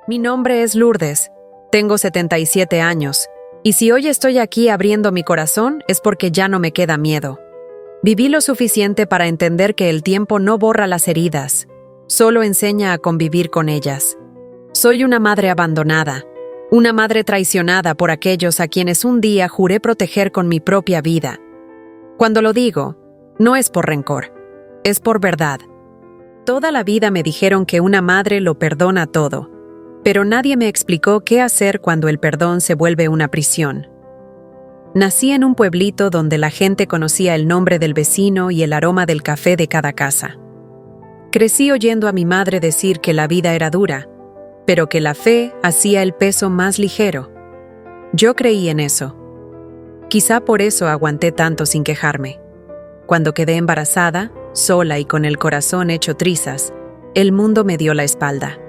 Mi nombre es Lourdes, tengo 77 años, y si hoy estoy aquí abriendo mi corazón es porque ya no me queda miedo. Viví lo suficiente para entender que el tiempo no borra las heridas, solo enseña a convivir con ellas. Soy una madre abandonada, una madre traicionada por aquellos a quienes un día juré proteger con mi propia vida. Cuando lo digo, no es por rencor, es por verdad. Toda la vida me dijeron que una madre lo perdona todo, pero nadie me explicó qué hacer cuando el perdón se vuelve una prisión. Nací en un pueblito donde la gente conocía el nombre del vecino y el aroma del café de cada casa. Crecí oyendo a mi madre decir que la vida era dura, pero que la fe hacía el peso más ligero. Yo creí en eso. Quizá por eso aguanté tanto sin quejarme. Cuando quedé embarazada, sola y con el corazón hecho trizas, el mundo me dio la espalda.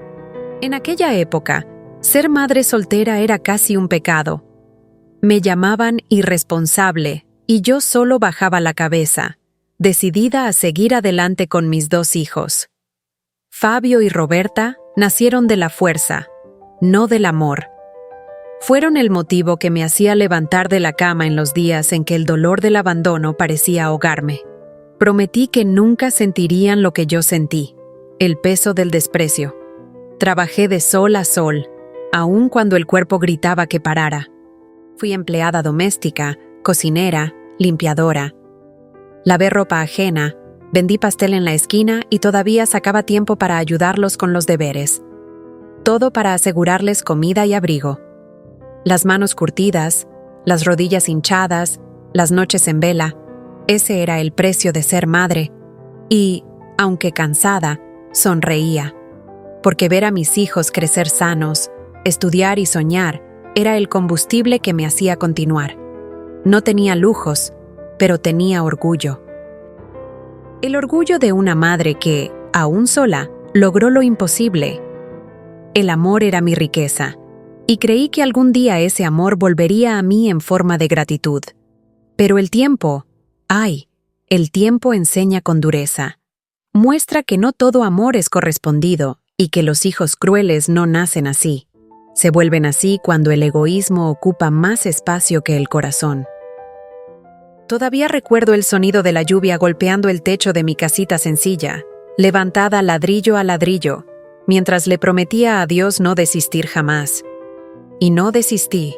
En aquella época, ser madre soltera era casi un pecado. Me llamaban irresponsable y yo solo bajaba la cabeza, decidida a seguir adelante con mis 2 hijos. Fabio y Roberta nacieron de la fuerza, no del amor. Fueron el motivo que me hacía levantar de la cama en los días en que el dolor del abandono parecía ahogarme. Prometí que nunca sentirían lo que yo sentí, el peso del desprecio. Trabajé de sol a sol, aun cuando el cuerpo gritaba que parara. Fui empleada doméstica, cocinera, limpiadora. Lavé ropa ajena, vendí pastel en la esquina y todavía sacaba tiempo para ayudarlos con los deberes. Todo para asegurarles comida y abrigo. Las manos curtidas, las rodillas hinchadas, las noches en vela. Ese era el precio de ser madre. Y, aunque cansada, sonreía. Porque ver a mis hijos crecer sanos, estudiar y soñar, era el combustible que me hacía continuar. No tenía lujos, pero tenía orgullo. El orgullo de una madre que, aún sola, logró lo imposible. El amor era mi riqueza, y creí que algún día ese amor volvería a mí en forma de gratitud. Pero el tiempo, el tiempo enseña con dureza. Muestra que no todo amor es correspondido y que los hijos crueles no nacen así. Se vuelven así cuando el egoísmo ocupa más espacio que el corazón. Todavía recuerdo el sonido de la lluvia golpeando el techo de mi casita sencilla, levantada ladrillo a ladrillo, mientras le prometía a Dios no desistir jamás. Y no desistí.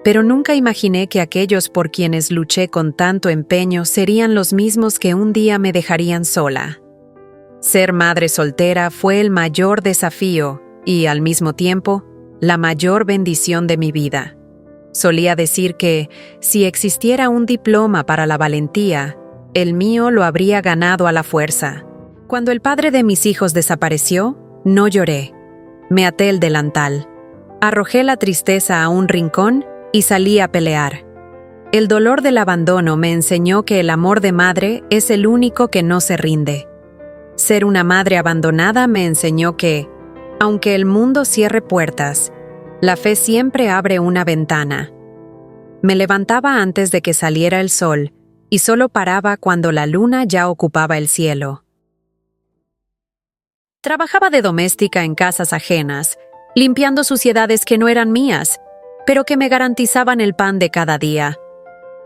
Pero nunca imaginé que aquellos por quienes luché con tanto empeño serían los mismos que un día me dejarían sola. Ser madre soltera fue el mayor desafío y, al mismo tiempo, la mayor bendición de mi vida. Solía decir que, si existiera un diploma para la valentía, el mío lo habría ganado a la fuerza. Cuando el padre de mis hijos desapareció, no lloré. Me até el delantal. Arrojé la tristeza a un rincón y salí a pelear. El dolor del abandono me enseñó que el amor de madre es el único que no se rinde. Ser una madre abandonada me enseñó que, aunque el mundo cierre puertas, la fe siempre abre una ventana. Me levantaba antes de que saliera el sol y solo paraba cuando la luna ya ocupaba el cielo. Trabajaba de doméstica en casas ajenas, limpiando suciedades que no eran mías, pero que me garantizaban el pan de cada día.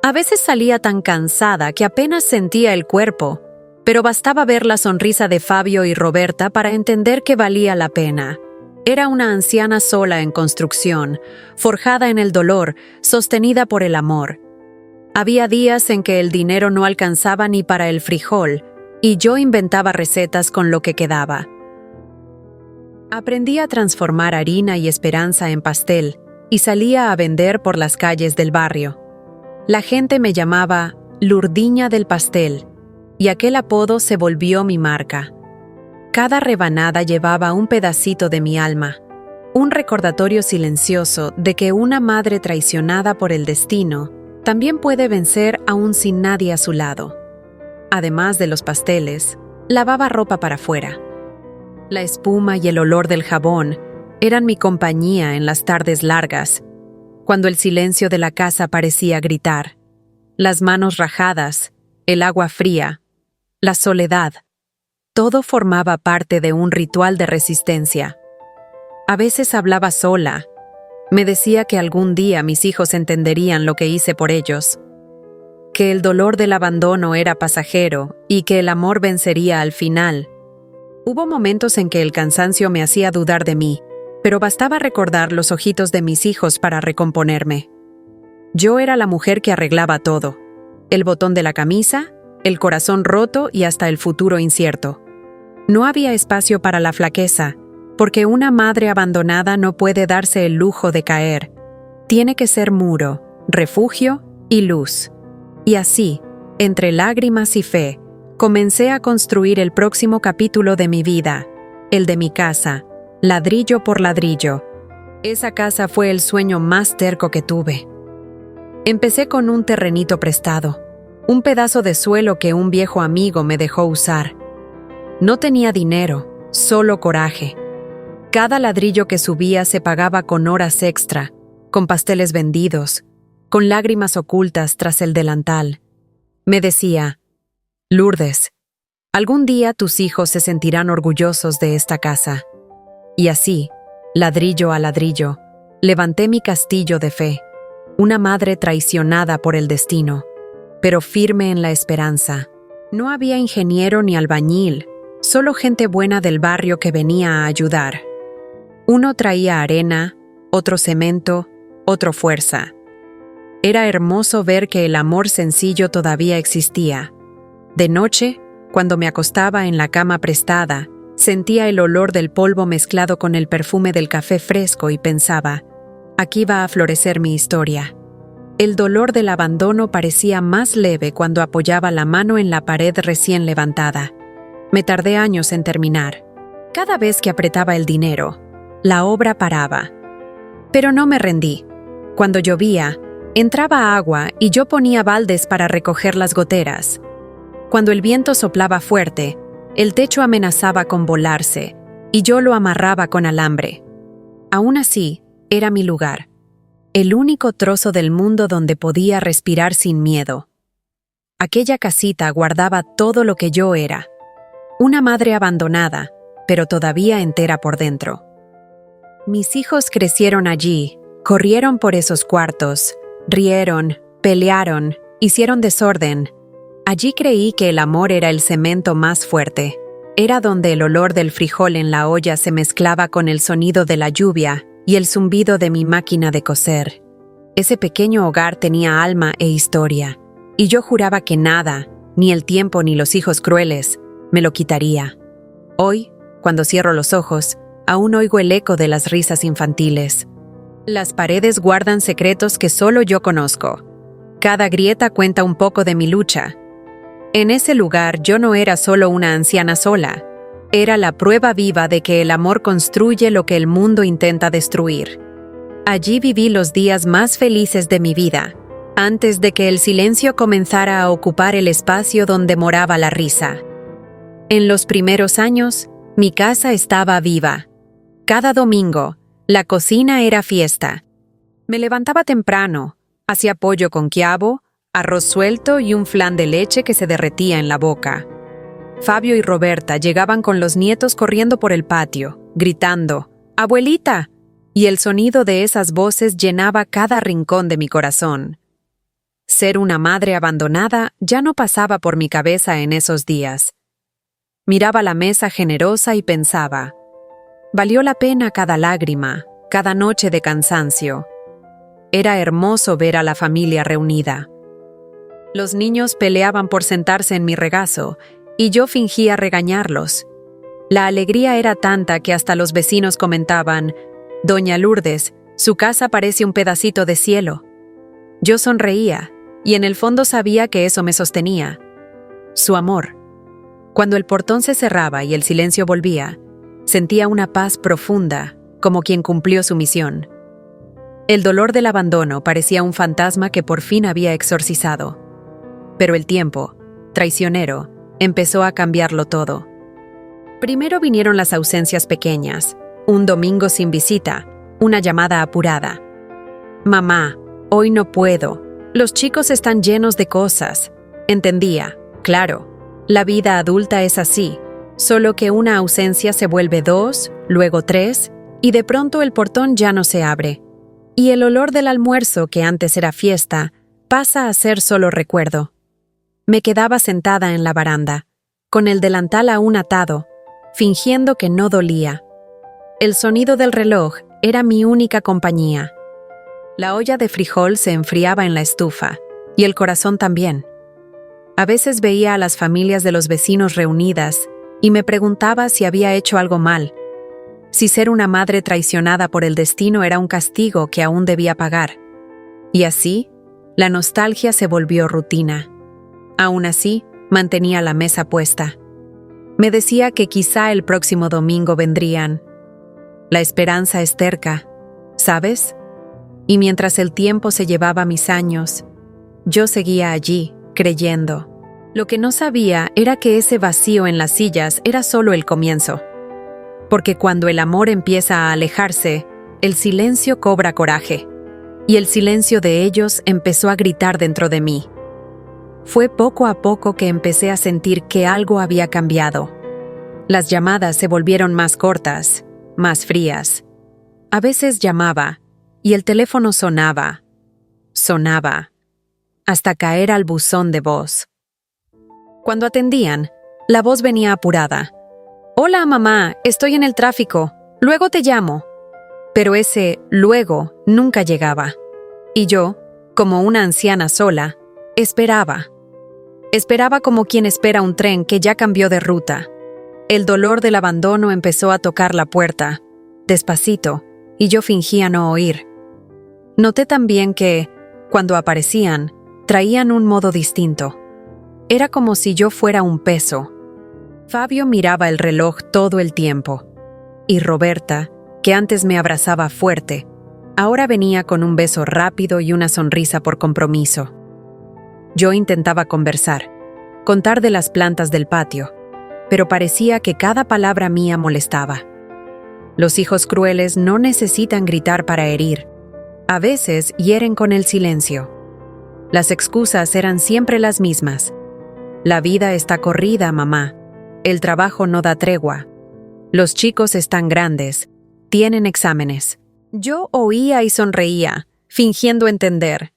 A veces salía tan cansada que apenas sentía el cuerpo, pero bastaba ver la sonrisa de Fabio y Roberta para entender que valía la pena. Era una anciana sola en construcción, forjada en el dolor, sostenida por el amor. Había días en que el dinero no alcanzaba ni para el frijol, y yo inventaba recetas con lo que quedaba. Aprendí a transformar harina y esperanza en pastel, y salía a vender por las calles del barrio. La gente me llamaba Lourdiña del pastel, y aquel apodo se volvió mi marca. Cada rebanada llevaba un pedacito de mi alma, un recordatorio silencioso de que una madre traicionada por el destino también puede vencer aún sin nadie a su lado. Además de los pasteles, lavaba ropa para afuera. La espuma y el olor del jabón eran mi compañía en las tardes largas, cuando el silencio de la casa parecía gritar. Las manos rajadas, el agua fría, la soledad. Todo formaba parte de un ritual de resistencia. A veces hablaba sola. Me decía que algún día mis hijos entenderían lo que hice por ellos, que el dolor del abandono era pasajero y que el amor vencería al final. Hubo momentos en que el cansancio me hacía dudar de mí, pero bastaba recordar los ojitos de mis hijos para recomponerme. Yo era la mujer que arreglaba todo: el botón de la camisa, el corazón roto y hasta el futuro incierto. No había espacio para la flaqueza, porque una madre abandonada no puede darse el lujo de caer. Tiene que ser muro, refugio y luz. Y así, entre lágrimas y fe, comencé a construir el próximo capítulo de mi vida, el de mi casa, ladrillo por ladrillo. Esa casa fue el sueño más terco que tuve. Empecé con un terrenito prestado, un pedazo de suelo que un viejo amigo me dejó usar. No tenía dinero, solo coraje. Cada ladrillo que subía se pagaba con horas extra, con pasteles vendidos, con lágrimas ocultas tras el delantal. Me decía: Lourdes, algún día tus hijos se sentirán orgullosos de esta casa. Y así, ladrillo a ladrillo, levanté mi castillo de fe, una madre traicionada por el destino, pero firme en la esperanza. No había ingeniero ni albañil, solo gente buena del barrio que venía a ayudar. Uno traía arena, otro cemento, otro fuerza. Era hermoso ver que el amor sencillo todavía existía. De noche, cuando me acostaba en la cama prestada, sentía el olor del polvo mezclado con el perfume del café fresco y pensaba: aquí va a florecer mi historia. El dolor del abandono parecía más leve cuando apoyaba la mano en la pared recién levantada. Me tardé años en terminar. Cada vez que apretaba el dinero, la obra paraba. Pero no me rendí. Cuando llovía, entraba agua y yo ponía baldes para recoger las goteras. Cuando el viento soplaba fuerte, el techo amenazaba con volarse y yo lo amarraba con alambre. Aún así, era mi lugar, el único trozo del mundo donde podía respirar sin miedo. Aquella casita guardaba todo lo que yo era. Una madre abandonada, pero todavía entera por dentro. Mis hijos crecieron allí, corrieron por esos cuartos, rieron, pelearon, hicieron desorden. Allí creí que el amor era el cemento más fuerte. Era donde el olor del frijol en la olla se mezclaba con el sonido de la lluvia y el zumbido de mi máquina de coser. Ese pequeño hogar tenía alma e historia, y yo juraba que nada, ni el tiempo ni los hijos crueles, me lo quitaría. Hoy, cuando cierro los ojos, aún oigo el eco de las risas infantiles. Las paredes guardan secretos que solo yo conozco. Cada grieta cuenta un poco de mi lucha. En ese lugar yo no era solo una anciana sola. Era la prueba viva de que el amor construye lo que el mundo intenta destruir. Allí viví los días más felices de mi vida, antes de que el silencio comenzara a ocupar el espacio donde moraba la risa. En los primeros años, mi casa estaba viva. Cada domingo, la cocina era fiesta. Me levantaba temprano, hacía pollo con quiabo, arroz suelto y un flan de leche que se derretía en la boca. Fabio y Roberta llegaban con los nietos corriendo por el patio, gritando: ¡Abuelita! Y el sonido de esas voces llenaba cada rincón de mi corazón. Ser una madre abandonada ya no pasaba por mi cabeza en esos días. Miraba la mesa generosa y pensaba: valió la pena cada lágrima, cada noche de cansancio. Era hermoso ver a la familia reunida. Los niños peleaban por sentarse en mi regazo, y yo fingía regañarlos. La alegría era tanta que hasta los vecinos comentaban: «Doña Lourdes, su casa parece un pedacito de cielo». Yo sonreía, y en el fondo sabía que eso me sostenía. Su amor. Cuando el portón se cerraba y el silencio volvía, sentía una paz profunda, como quien cumplió su misión. El dolor del abandono parecía un fantasma que por fin había exorcizado. Pero el tiempo, traicionero, empezó a cambiarlo todo. Primero vinieron las ausencias pequeñas, un domingo sin visita, una llamada apurada. «Mamá, hoy no puedo. Los chicos están llenos de cosas». Entendía, claro, la vida adulta es así, solo que una ausencia se vuelve 2, luego 3, y de pronto el portón ya no se abre, y el olor del almuerzo que antes era fiesta pasa a ser solo recuerdo. Me quedaba sentada en la baranda, con el delantal aún atado, fingiendo que no dolía. El sonido del reloj era mi única compañía. La olla de frijol se enfriaba en la estufa, y el corazón también. A veces veía a las familias de los vecinos reunidas y me preguntaba si había hecho algo mal, si ser una madre traicionada por el destino era un castigo que aún debía pagar. Y así, la nostalgia se volvió rutina. Aún así, mantenía la mesa puesta. Me decía que quizá el próximo domingo vendrían. La esperanza es terca, ¿sabes? Y mientras el tiempo se llevaba mis años, yo seguía allí, creyendo. Lo que no sabía era que ese vacío en las sillas era solo el comienzo. Porque cuando el amor empieza a alejarse, el silencio cobra coraje. Y el silencio de ellos empezó a gritar dentro de mí. Fue poco a poco que empecé a sentir que algo había cambiado. Las llamadas se volvieron más cortas, más frías. A veces llamaba, y el teléfono sonaba, hasta caer al buzón de voz. Cuando atendían, la voz venía apurada. «Hola, mamá, estoy en el tráfico, luego te llamo». Pero ese «luego» nunca llegaba. Y yo, como una anciana sola, esperaba. Esperaba como quien espera un tren que ya cambió de ruta. El dolor del abandono empezó a tocar la puerta, despacito, y yo fingía no oír. Noté también que, cuando aparecían, traían un modo distinto. Era como si yo fuera un peso. Fabio miraba el reloj todo el tiempo. Y Roberta, que antes me abrazaba fuerte, ahora venía con un beso rápido y una sonrisa por compromiso. Yo intentaba conversar, contar de las plantas del patio, pero parecía que cada palabra mía molestaba. Los hijos crueles no necesitan gritar para herir. A veces hieren con el silencio. Las excusas eran siempre las mismas. La vida está corrida, mamá. El trabajo no da tregua. Los chicos están grandes. Tienen exámenes. Yo oía y sonreía, fingiendo entender.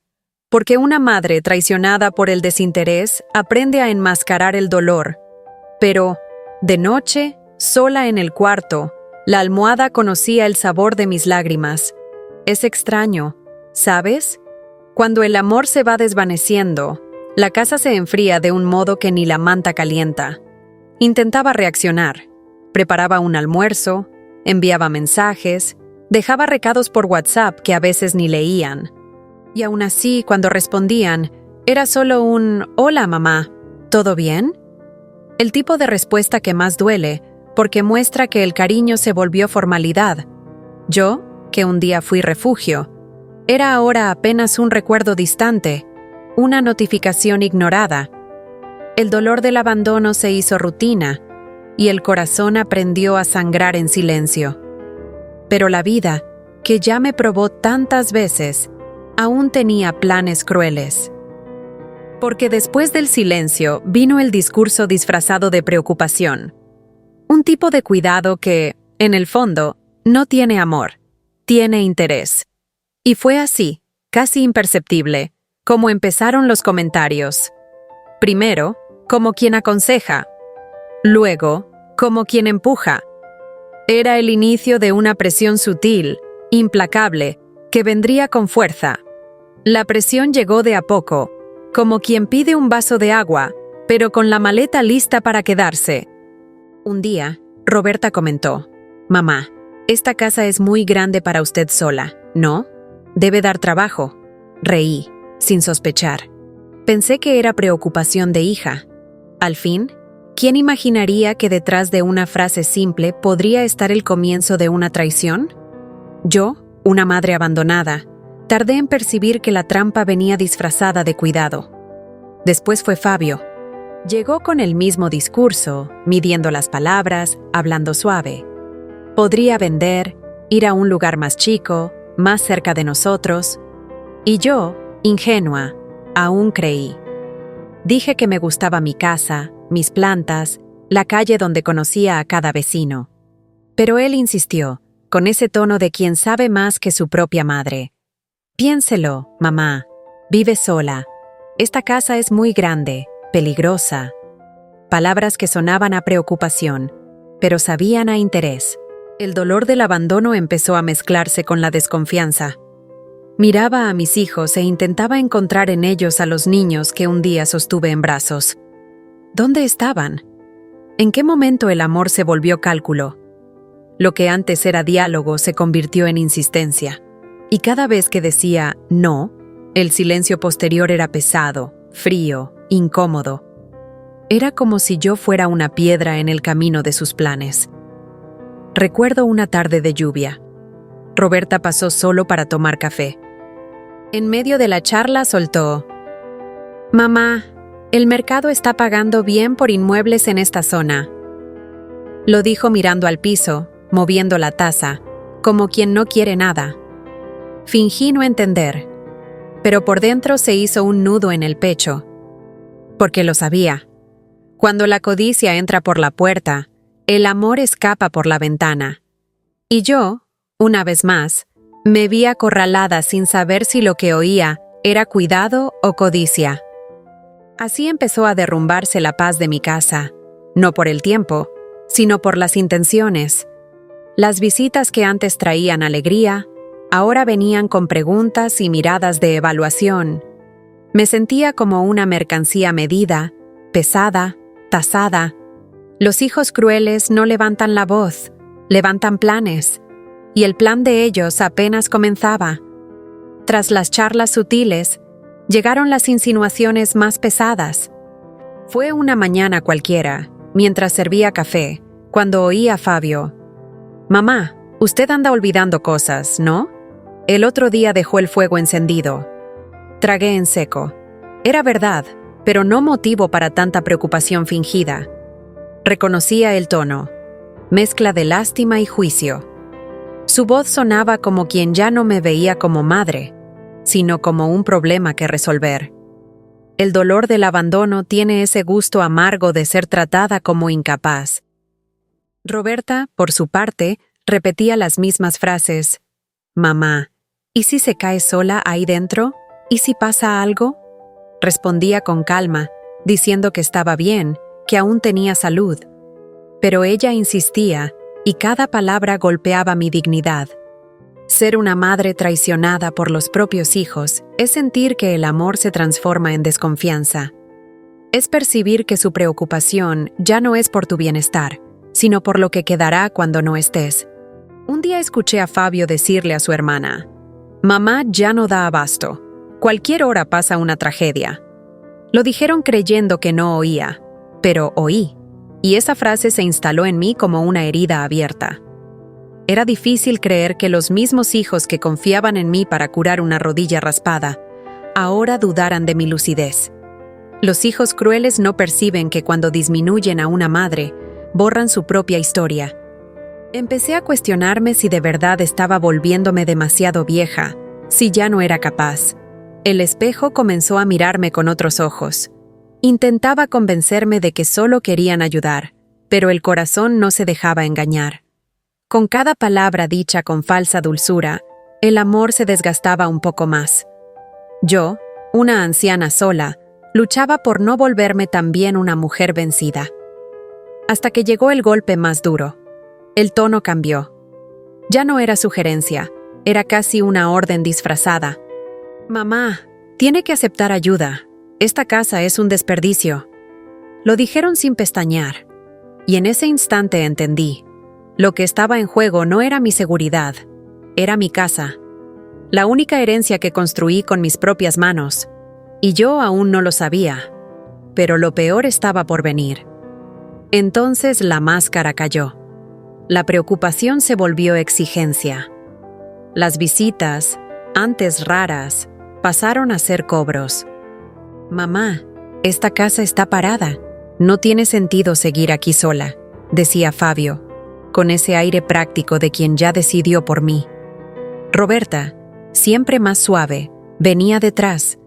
Porque una madre traicionada por el desinterés aprende a enmascarar el dolor. Pero, de noche, sola en el cuarto, la almohada conocía el sabor de mis lágrimas. Es extraño, ¿sabes? Cuando el amor se va desvaneciendo, la casa se enfría de un modo que ni la manta calienta. Intentaba reaccionar. Preparaba un almuerzo, enviaba mensajes, dejaba recados por WhatsApp que a veces ni leían. Y aún así, cuando respondían, era solo un «Hola, mamá, ¿todo bien?». El tipo de respuesta que más duele, porque muestra que el cariño se volvió formalidad. Yo, que un día fui refugio, era ahora apenas un recuerdo distante, una notificación ignorada. El dolor del abandono se hizo rutina, y el corazón aprendió a sangrar en silencio. Pero la vida, que ya me probó tantas veces, aún tenía planes crueles. Porque después del silencio vino el discurso disfrazado de preocupación. Un tipo de cuidado que, en el fondo, no tiene amor, tiene interés. Y fue así, casi imperceptible, como empezaron los comentarios. Primero, como quien aconseja. Luego, como quien empuja. Era el inicio de una presión sutil, implacable, que vendría con fuerza. La presión llegó de a poco, como quien pide un vaso de agua, pero con la maleta lista para quedarse. Un día, Roberta comentó: «Mamá, esta casa es muy grande para usted sola, ¿no? Debe dar trabajo». Reí, sin sospechar. Pensé que era preocupación de hija. Al fin, ¿quién imaginaría que detrás de una frase simple podría estar el comienzo de una traición? Yo, una madre abandonada, tardé en percibir que la trampa venía disfrazada de cuidado. Después fue Fabio. Llegó con el mismo discurso, midiendo las palabras, hablando suave. Podría vender, ir a un lugar más chico, más cerca de nosotros. Y yo, ingenua, aún creí. Dije que me gustaba mi casa, mis plantas, la calle donde conocía a cada vecino. Pero él insistió: con ese tono de quien sabe más que su propia madre. Piénselo, mamá. Vive sola. Esta casa es muy grande, peligrosa. Palabras que sonaban a preocupación, pero sabían a interés. El dolor del abandono empezó a mezclarse con la desconfianza. Miraba a mis hijos e intentaba encontrar en ellos a los niños que un día sostuve en brazos. ¿Dónde estaban? ¿En qué momento el amor se volvió cálculo? Lo que antes era diálogo se convirtió en insistencia. Y cada vez que decía no, el silencio posterior era pesado, frío, incómodo. Era como si yo fuera una piedra en el camino de sus planes. Recuerdo una tarde de lluvia. Roberta pasó solo para tomar café. En medio de la charla soltó: «Mamá, el mercado está pagando bien por inmuebles en esta zona». Lo dijo mirando al piso, moviendo la taza, como quien no quiere nada. Fingí no entender, pero por dentro se hizo un nudo en el pecho. Porque lo sabía. Cuando la codicia entra por la puerta, el amor escapa por la ventana. Y yo, una vez más, me vi acorralada sin saber si lo que oía era cuidado o codicia. Así empezó a derrumbarse la paz de mi casa, no por el tiempo, sino por las intenciones. Las visitas que antes traían alegría, ahora venían con preguntas y miradas de evaluación. Me sentía como una mercancía medida, pesada, tasada. Los hijos crueles no levantan la voz, levantan planes. Y el plan de ellos apenas comenzaba. Tras las charlas sutiles, llegaron las insinuaciones más pesadas. Fue una mañana cualquiera, mientras servía café, cuando oí a Fabio: «Mamá, usted anda olvidando cosas, ¿no? El otro día dejó el fuego encendido». Tragué en seco. Era verdad, pero no motivo para tanta preocupación fingida. Reconocía el tono, mezcla de lástima y juicio. Su voz sonaba como quien ya no me veía como madre, sino como un problema que resolver. El dolor del abandono tiene ese gusto amargo de ser tratada como incapaz. Roberta, por su parte, repetía las mismas frases. «Mamá, ¿y si se cae sola ahí dentro? ¿Y si pasa algo?». Respondía con calma, diciendo que estaba bien, que aún tenía salud. Pero ella insistía, y cada palabra golpeaba mi dignidad. Ser una madre traicionada por los propios hijos es sentir que el amor se transforma en desconfianza. Es percibir que su preocupación ya no es por tu bienestar, sino por lo que quedará cuando no estés. Un día escuché a Fabio decirle a su hermana: «Mamá ya no da abasto. Cualquier hora pasa una tragedia». Lo dijeron creyendo que no oía, pero oí. Y esa frase se instaló en mí como una herida abierta. Era difícil creer que los mismos hijos que confiaban en mí para curar una rodilla raspada, ahora dudaran de mi lucidez. Los hijos crueles no perciben que cuando disminuyen a una madre, borran su propia historia. Empecé a cuestionarme si de verdad estaba volviéndome demasiado vieja, si ya no era capaz. El espejo comenzó a mirarme con otros ojos. Intentaba convencerme de que solo querían ayudar, pero el corazón no se dejaba engañar. Con cada palabra dicha con falsa dulzura, el amor se desgastaba un poco más. Yo, una anciana sola, luchaba por no volverme también una mujer vencida. Hasta que llegó el golpe más duro. El tono cambió. Ya no era sugerencia, era casi una orden disfrazada. «Mamá, tiene que aceptar ayuda. Esta casa es un desperdicio». Lo dijeron sin pestañear, y en ese instante entendí. Lo que estaba en juego no era mi seguridad, era mi casa. La única herencia que construí con mis propias manos. Y yo aún no lo sabía. Pero lo peor estaba por venir. Entonces la máscara cayó. La preocupación se volvió exigencia. Las visitas, antes raras, pasaron a ser cobros. «Mamá, esta casa está parada. No tiene sentido seguir aquí sola», decía Fabio, con ese aire práctico de quien ya decidió por mí. Roberta, siempre más suave, venía detrás.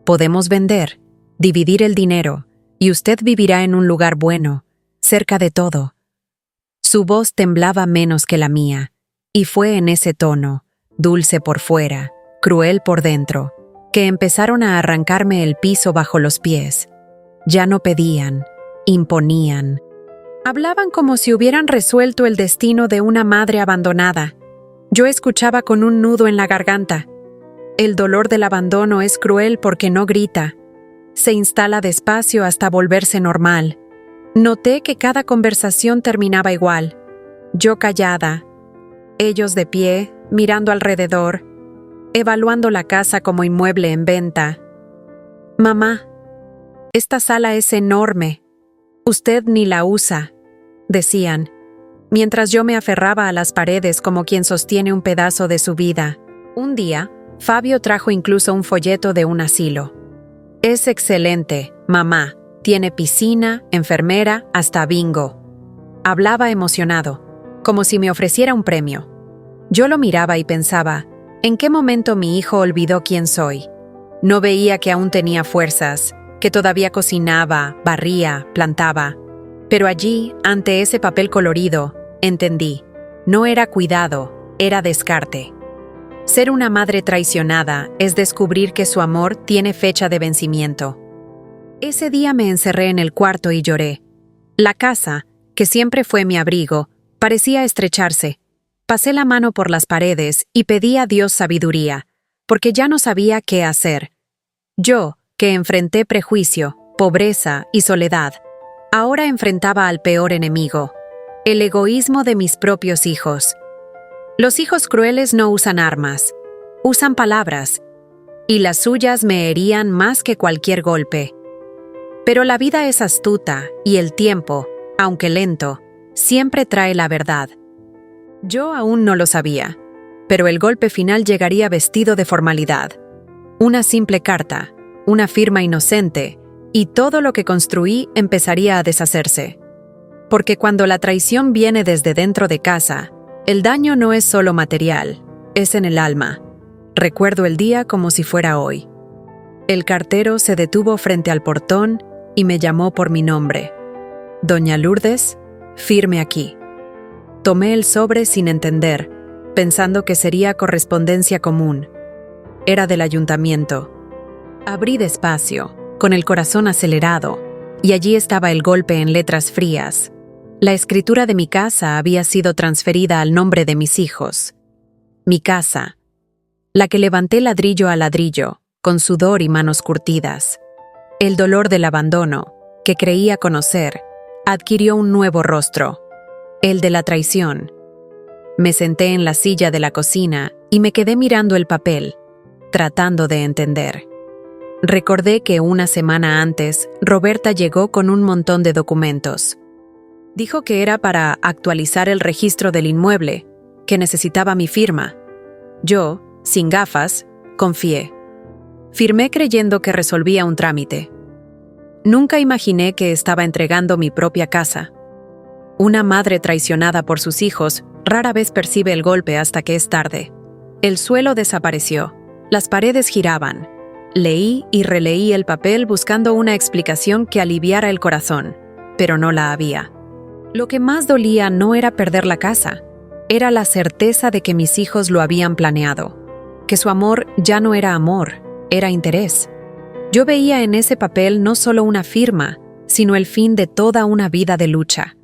«Podemos vender, dividir el dinero, y usted vivirá en un lugar bueno, cerca de todo». Su voz temblaba menos que la mía, Y fue en ese tono, dulce por fuera, cruel por dentro, que empezaron a arrancarme el piso bajo los pies. Ya no pedían, imponían. Hablaban como si hubieran resuelto el destino de una madre abandonada. Yo escuchaba con un nudo en la garganta. El dolor del abandono es cruel porque no grita. Se instala despacio hasta volverse normal. Noté que cada conversación terminaba igual. Yo callada, ellos de pie, mirando alrededor, evaluando la casa como inmueble en venta. «Mamá, esta sala es enorme. Usted ni la usa», decían, mientras yo me aferraba a las paredes como quien sostiene un pedazo de su vida. Un día, Fabio trajo incluso un folleto de un asilo. «Es excelente, mamá. Tiene piscina, enfermera, hasta bingo». Hablaba emocionado, como si me ofreciera un premio. Yo lo miraba y pensaba, ¿en qué momento mi hijo olvidó quién soy? No veía que aún tenía fuerzas, que todavía cocinaba, barría, plantaba. Pero allí, ante ese papel colorido, entendí. No era cuidado, era descarte. Ser una madre traicionada es descubrir que su amor tiene fecha de vencimiento. Ese día me encerré en el cuarto y lloré. La casa, que siempre fue mi abrigo, parecía estrecharse. Pasé la mano por las paredes y pedí a Dios sabiduría, porque ya no sabía qué hacer. Yo, que enfrenté prejuicio, pobreza y soledad, ahora enfrentaba al peor enemigo, el egoísmo de mis propios hijos. Los hijos crueles no usan armas, usan palabras, y las suyas me herían más que cualquier golpe. Pero la vida es astuta y el tiempo, aunque lento, siempre trae la verdad. Yo aún no lo sabía, pero el golpe final llegaría vestido de formalidad. Una simple carta, una firma inocente, y todo lo que construí empezaría a deshacerse. Porque cuando la traición viene desde dentro de casa, el daño no es solo material, es en el alma. Recuerdo el día como si fuera hoy. El cartero se detuvo frente al portón y me llamó por mi nombre. «Doña Lourdes, firme aquí». Tomé el sobre sin entender, pensando que sería correspondencia común. Era del ayuntamiento. Abrí despacio, con el corazón acelerado, y allí estaba el golpe en letras frías. La escritura de mi casa había sido transferida al nombre de mis hijos. Mi casa, la que levanté ladrillo a ladrillo, con sudor y manos curtidas. El dolor del abandono, que creía conocer, adquirió un nuevo rostro. El de la traición. Me senté en la silla de la cocina y me quedé mirando el papel, tratando de entender. Recordé que una semana antes, Roberta llegó con un montón de documentos. Dijo que era para actualizar el registro del inmueble, que necesitaba mi firma. Yo, sin gafas, confié. Firmé creyendo que resolvía un trámite. Nunca imaginé que estaba entregando mi propia casa. Una madre traicionada por sus hijos rara vez percibe el golpe hasta que es tarde. El suelo desapareció. Las paredes giraban. Leí y releí el papel buscando una explicación que aliviara el corazón, pero no la había. Lo que más dolía no era perder la casa, era la certeza de que mis hijos lo habían planeado, que su amor ya no era amor, era interés. Yo veía en ese papel no solo una firma, sino el fin de toda una vida de lucha.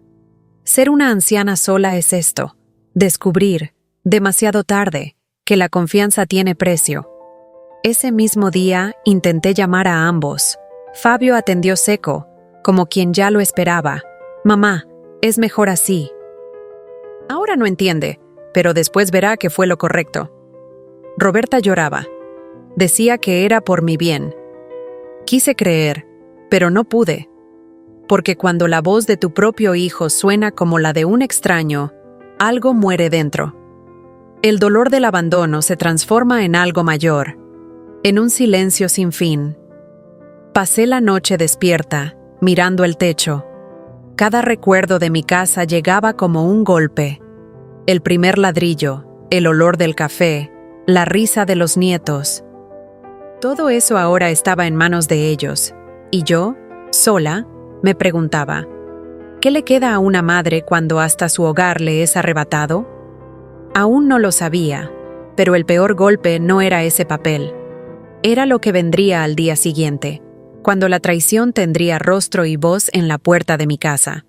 Ser una anciana sola es esto, descubrir, demasiado tarde, que la confianza tiene precio. Ese mismo día intenté llamar a ambos. Fabio atendió seco, como quien ya lo esperaba. «Mamá, es mejor así». Ahora no entiende, pero después verá que fue lo correcto. Roberta lloraba. Decía que era por mi bien. Quise creer, pero no pude. Porque cuando la voz de tu propio hijo suena como la de un extraño, algo muere dentro. El dolor del abandono se transforma en algo mayor, en un silencio sin fin. Pasé la noche despierta, mirando el techo. Cada recuerdo de mi casa llegaba como un golpe. El primer ladrillo, el olor del café, la risa de los nietos. Todo eso ahora estaba en manos de ellos, y yo, sola, me preguntaba, ¿qué le queda a una madre cuando hasta su hogar le es arrebatado? Aún no lo sabía, pero el peor golpe no era ese papel. Era lo que vendría al día siguiente, cuando la traición tendría rostro y voz en la puerta de mi casa.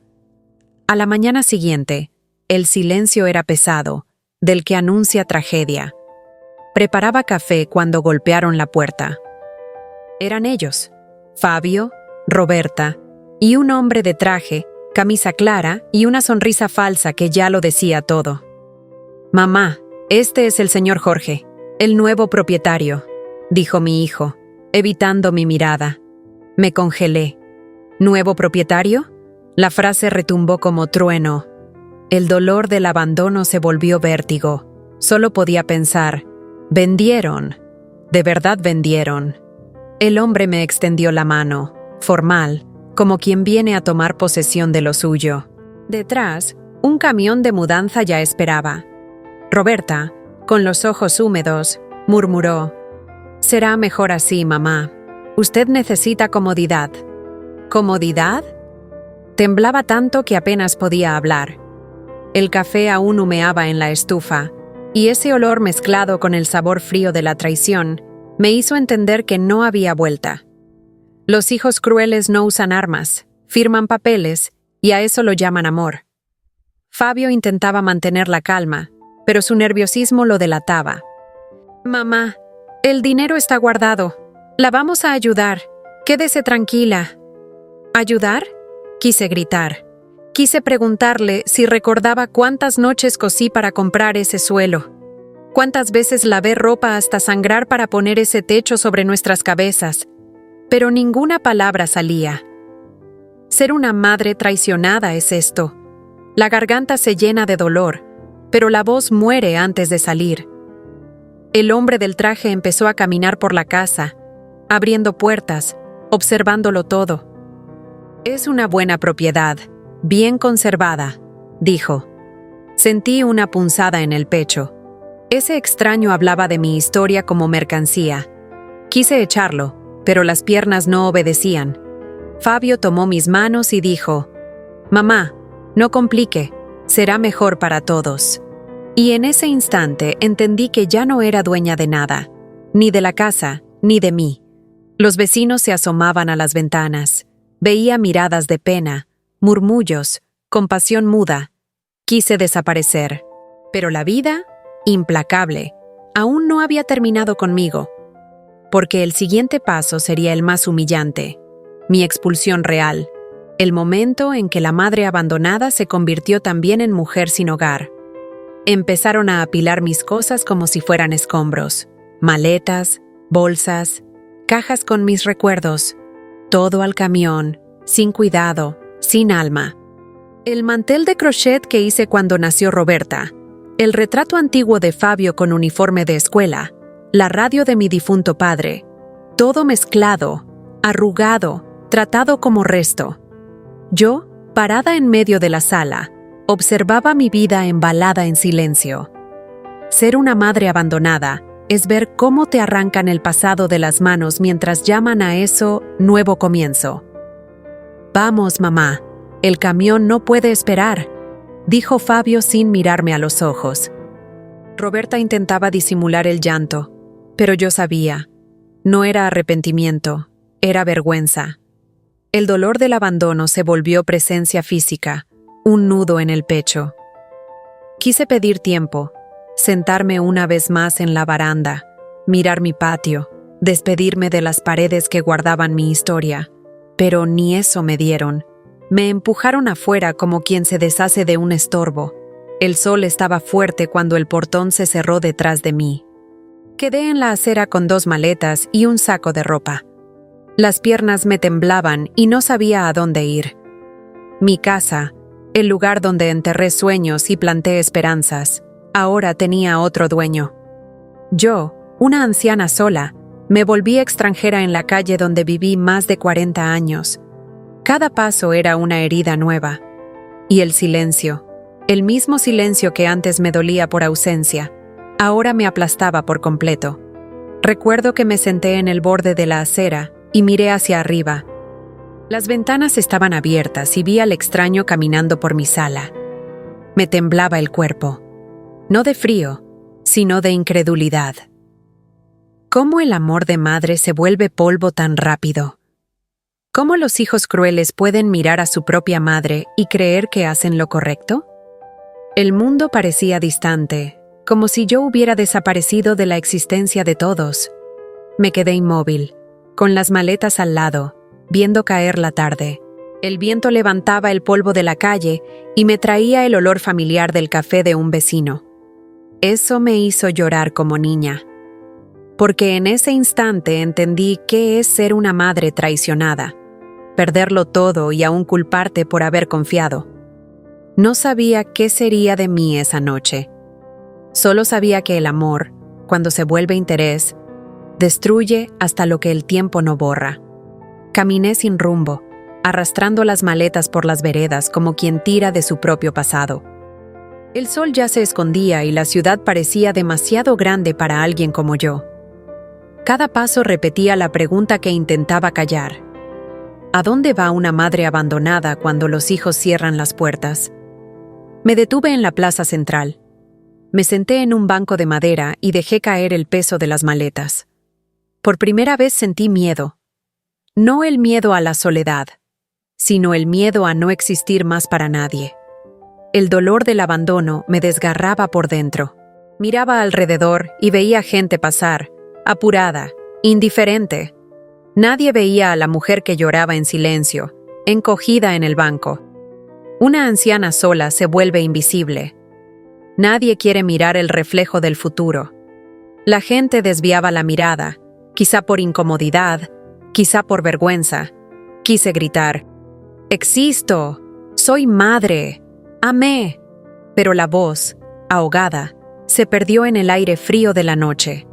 A la mañana siguiente, el silencio era pesado, del que anuncia tragedia. Preparaba café cuando golpearon la puerta. Eran ellos, Fabio, Roberta, y un hombre de traje, camisa clara y una sonrisa falsa que ya lo decía todo. «Mamá, este es el señor Jorge, el nuevo propietario», dijo mi hijo, evitando mi mirada. Me congelé. ¿Nuevo propietario? La frase retumbó como trueno. El dolor del abandono se volvió vértigo. Solo podía pensar, vendieron. De verdad vendieron. El hombre me extendió la mano, formal, como quien viene a tomar posesión de lo suyo. Detrás, un camión de mudanza ya esperaba. Roberta, con los ojos húmedos, murmuró: «Será mejor así, mamá. Usted necesita comodidad». ¿Comodidad? Temblaba tanto que apenas podía hablar. El café aún humeaba en la estufa, y ese olor mezclado con el sabor frío de la traición me hizo entender que no había vuelta. Los hijos crueles no usan armas, firman papeles, y a eso lo llaman amor. Fabio intentaba mantener la calma, pero su nerviosismo lo delataba. «Mamá, el dinero está guardado. La vamos a ayudar. Quédese tranquila». ¿Ayudar? Quise gritar. Quise preguntarle si recordaba cuántas noches cosí para comprar ese suelo. Cuántas veces lavé ropa hasta sangrar para poner ese techo sobre nuestras cabezas. Pero ninguna palabra salía. Ser una madre traicionada es esto. La garganta se llena de dolor, pero la voz muere antes de salir. El hombre del traje empezó a caminar por la casa, abriendo puertas, observándolo todo. «Es una buena propiedad, bien conservada», dijo. Sentí una punzada en el pecho. Ese extraño hablaba de mi historia como mercancía. Quise echarlo, pero las piernas no obedecían. Fabio tomó mis manos y dijo: «Mamá, no complique, será mejor para todos». Y en ese instante entendí que ya no era dueña de nada, ni de la casa, ni de mí. Los vecinos se asomaban a las ventanas. Veía miradas de pena, murmullos, compasión muda. Quise desaparecer. Pero la vida, implacable, aún no había terminado conmigo. Porque el siguiente paso sería el más humillante, mi expulsión real, el momento en que la madre abandonada se convirtió también en mujer sin hogar. Empezaron a apilar mis cosas como si fueran escombros, maletas, bolsas, cajas con mis recuerdos. Todo al camión, sin cuidado, sin alma. El mantel de crochet que hice cuando nació Roberta, el retrato antiguo de Fabio con uniforme de escuela, la radio de mi difunto padre, todo mezclado, arrugado, tratado como resto. Yo, parada en medio de la sala, observaba mi vida embalada en silencio. Ser una madre abandonada es ver cómo te arrancan el pasado de las manos mientras llaman a eso nuevo comienzo. «Vamos, mamá, el camión no puede esperar», dijo Fabio sin mirarme a los ojos. Roberta intentaba disimular el llanto, pero yo sabía. No era arrepentimiento, era vergüenza. El dolor del abandono se volvió presencia física, un nudo en el pecho. Quise pedir tiempo, sentarme una vez más en la baranda, mirar mi patio, despedirme de las paredes que guardaban mi historia, pero ni eso me dieron. Me empujaron afuera como quien se deshace de un estorbo. El sol estaba fuerte cuando el portón se cerró detrás de mí. Quedé en la acera con 2 maletas y un saco de ropa. Las piernas me temblaban y no sabía a dónde ir. Mi casa, el lugar donde enterré sueños y planté esperanzas, ahora tenía otro dueño. Yo, una anciana sola, me volví extranjera en la calle donde viví más de 40 años. Cada paso era una herida nueva. Y el silencio, el mismo silencio que antes me dolía por ausencia, ahora me aplastaba por completo. Recuerdo que me senté en el borde de la acera y miré hacia arriba. Las ventanas estaban abiertas y vi al extraño caminando por mi sala. Me temblaba el cuerpo. no de frío, sino de incredulidad. ¿Cómo el amor de madre se vuelve polvo tan rápido? ¿Cómo los hijos crueles pueden mirar a su propia madre y creer que hacen lo correcto? El mundo parecía distante, como si yo hubiera desaparecido de la existencia de todos. Me quedé inmóvil, con las maletas al lado, viendo caer la tarde. El viento levantaba el polvo de la calle y me traía el olor familiar del café de un vecino. Eso me hizo llorar como niña, porque en ese instante entendí qué es ser una madre traicionada, perderlo todo y aún culparte por haber confiado. No sabía qué sería de mí esa noche. Solo sabía que el amor, cuando se vuelve interés, destruye hasta lo que el tiempo no borra. Caminé sin rumbo, arrastrando las maletas por las veredas como quien tira de su propio pasado. El sol ya se escondía y la ciudad parecía demasiado grande para alguien como yo. Cada paso repetía la pregunta que intentaba callar. ¿A dónde va una madre abandonada cuando los hijos cierran las puertas? Me detuve en la plaza central. Me senté en un banco de madera y dejé caer el peso de las maletas. Por primera vez sentí miedo. No el miedo a la soledad, sino el miedo a no existir más para nadie. El dolor del abandono me desgarraba por dentro. Miraba alrededor y veía gente pasar, apurada, indiferente. Nadie veía a la mujer que lloraba en silencio, encogida en el banco. Una anciana sola se vuelve invisible. Nadie quiere mirar el reflejo del futuro. La gente desviaba la mirada, quizá por incomodidad, quizá por vergüenza. Quise gritar: «¡Existo! ¡Soy madre! ¡Amé!». Pero la voz, ahogada, se perdió en el aire frío de la noche.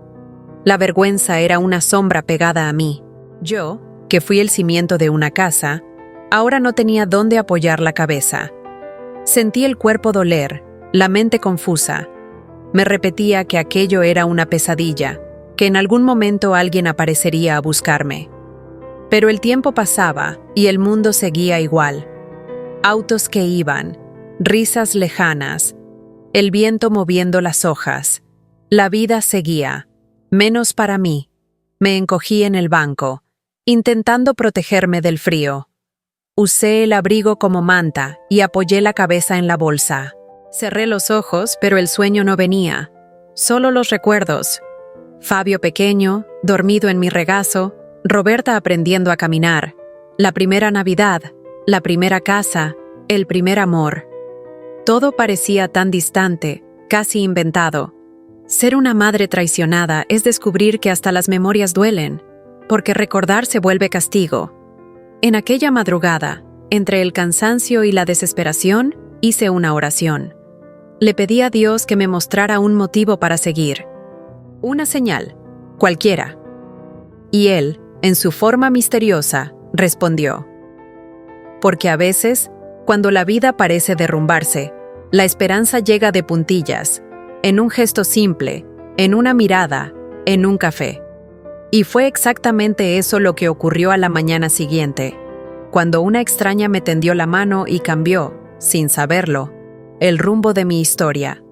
La vergüenza era una sombra pegada a mí. Yo, que fui el cimiento de una casa, ahora no tenía dónde apoyar la cabeza. Sentí el cuerpo doler, la mente confusa. Me repetía que aquello era una pesadilla, que en algún momento alguien aparecería a buscarme. Pero el tiempo pasaba y el mundo seguía igual. Autos que iban, risas lejanas, el viento moviendo las hojas. La vida seguía, menos para mí. Me encogí en el banco, intentando protegerme del frío. Usé el abrigo como manta y apoyé la cabeza en la bolsa. Cerré los ojos, pero el sueño no venía. Solo los recuerdos. Fabio pequeño, dormido en mi regazo, Roberta aprendiendo a caminar, la primera Navidad, la primera casa, el primer amor. Todo parecía tan distante, casi inventado. Ser una madre traicionada es descubrir que hasta las memorias duelen, porque recordar se vuelve castigo. En aquella madrugada, entre el cansancio y la desesperación, hice una oración. Le pedí a Dios que me mostrara un motivo para seguir. Una señal, cualquiera. Y Él, en su forma misteriosa, respondió. Porque a veces, cuando la vida parece derrumbarse, la esperanza llega de puntillas, en un gesto simple, en una mirada, en un café. Y fue exactamente eso lo que ocurrió a la mañana siguiente, cuando una extraña me tendió la mano y cambió, sin saberlo, el rumbo de mi historia.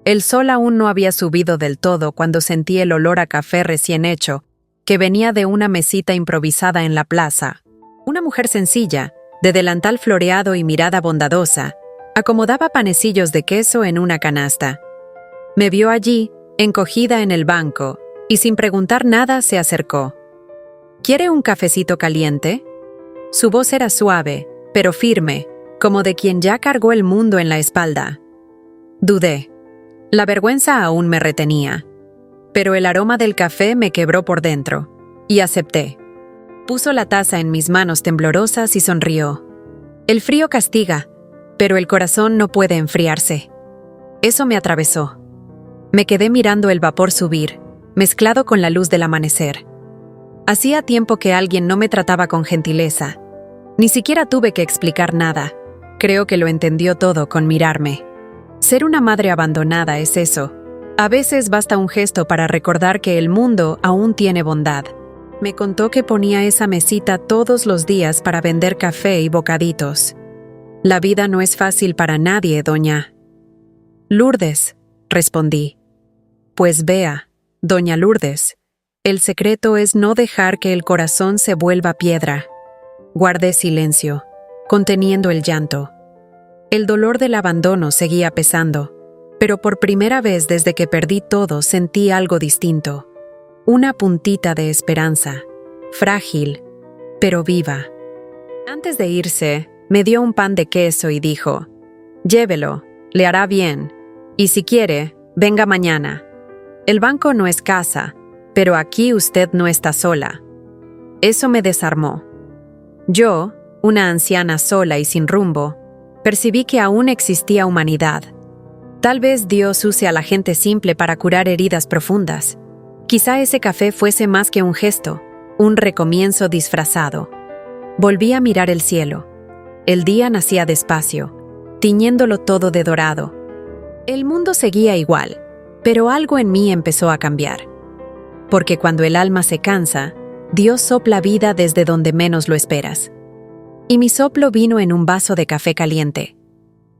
El sol aún no había subido del todo cuando sentí el olor a café recién hecho, que venía de una mesita improvisada en la plaza. Una mujer sencilla, de delantal floreado y mirada bondadosa, acomodaba panecillos de queso en una canasta. Me vio allí, encogida en el banco, y sin preguntar nada se acercó. ¿Quiere un cafecito caliente? Su voz era suave, pero firme, como de quien ya cargó el mundo en la espalda. Dudé. La vergüenza aún me retenía, pero el aroma del café me quebró por dentro, y acepté. Puso la taza en mis manos temblorosas y sonrió. El frío castiga, pero el corazón no puede enfriarse. Eso me atravesó. Me quedé mirando el vapor subir, mezclado con la luz del amanecer. Hacía tiempo que alguien no me trataba con gentileza. Ni siquiera tuve que explicar nada. Creo que lo entendió todo con mirarme. Ser una madre abandonada es eso. A veces basta un gesto para recordar que el mundo aún tiene bondad. Me contó que ponía esa mesita todos los días para vender café y bocaditos. La vida no es fácil para nadie, doña. Lourdes, respondí. Pues vea, doña Lourdes, el secreto es no dejar que el corazón se vuelva piedra. Guardé silencio, conteniendo el llanto. El dolor del abandono seguía pesando, pero por primera vez desde que perdí todo sentí algo distinto. Una puntita de esperanza, frágil, pero viva. Antes de irse, me dio un pan de queso y dijo: «Llévelo, le hará bien, y si quiere, venga mañana. El banco no es casa, pero aquí usted no está sola». Eso me desarmó. Yo, una anciana sola y sin rumbo, percibí que aún existía humanidad. Tal vez Dios use a la gente simple para curar heridas profundas. Quizá ese café fuese más que un gesto, un recomienzo disfrazado. Volví a mirar el cielo. El día nacía despacio, tiñéndolo todo de dorado. El mundo seguía igual, pero algo en mí empezó a cambiar. Porque cuando el alma se cansa, Dios sopla vida desde donde menos lo esperas. Y mi soplo vino en un vaso de café caliente.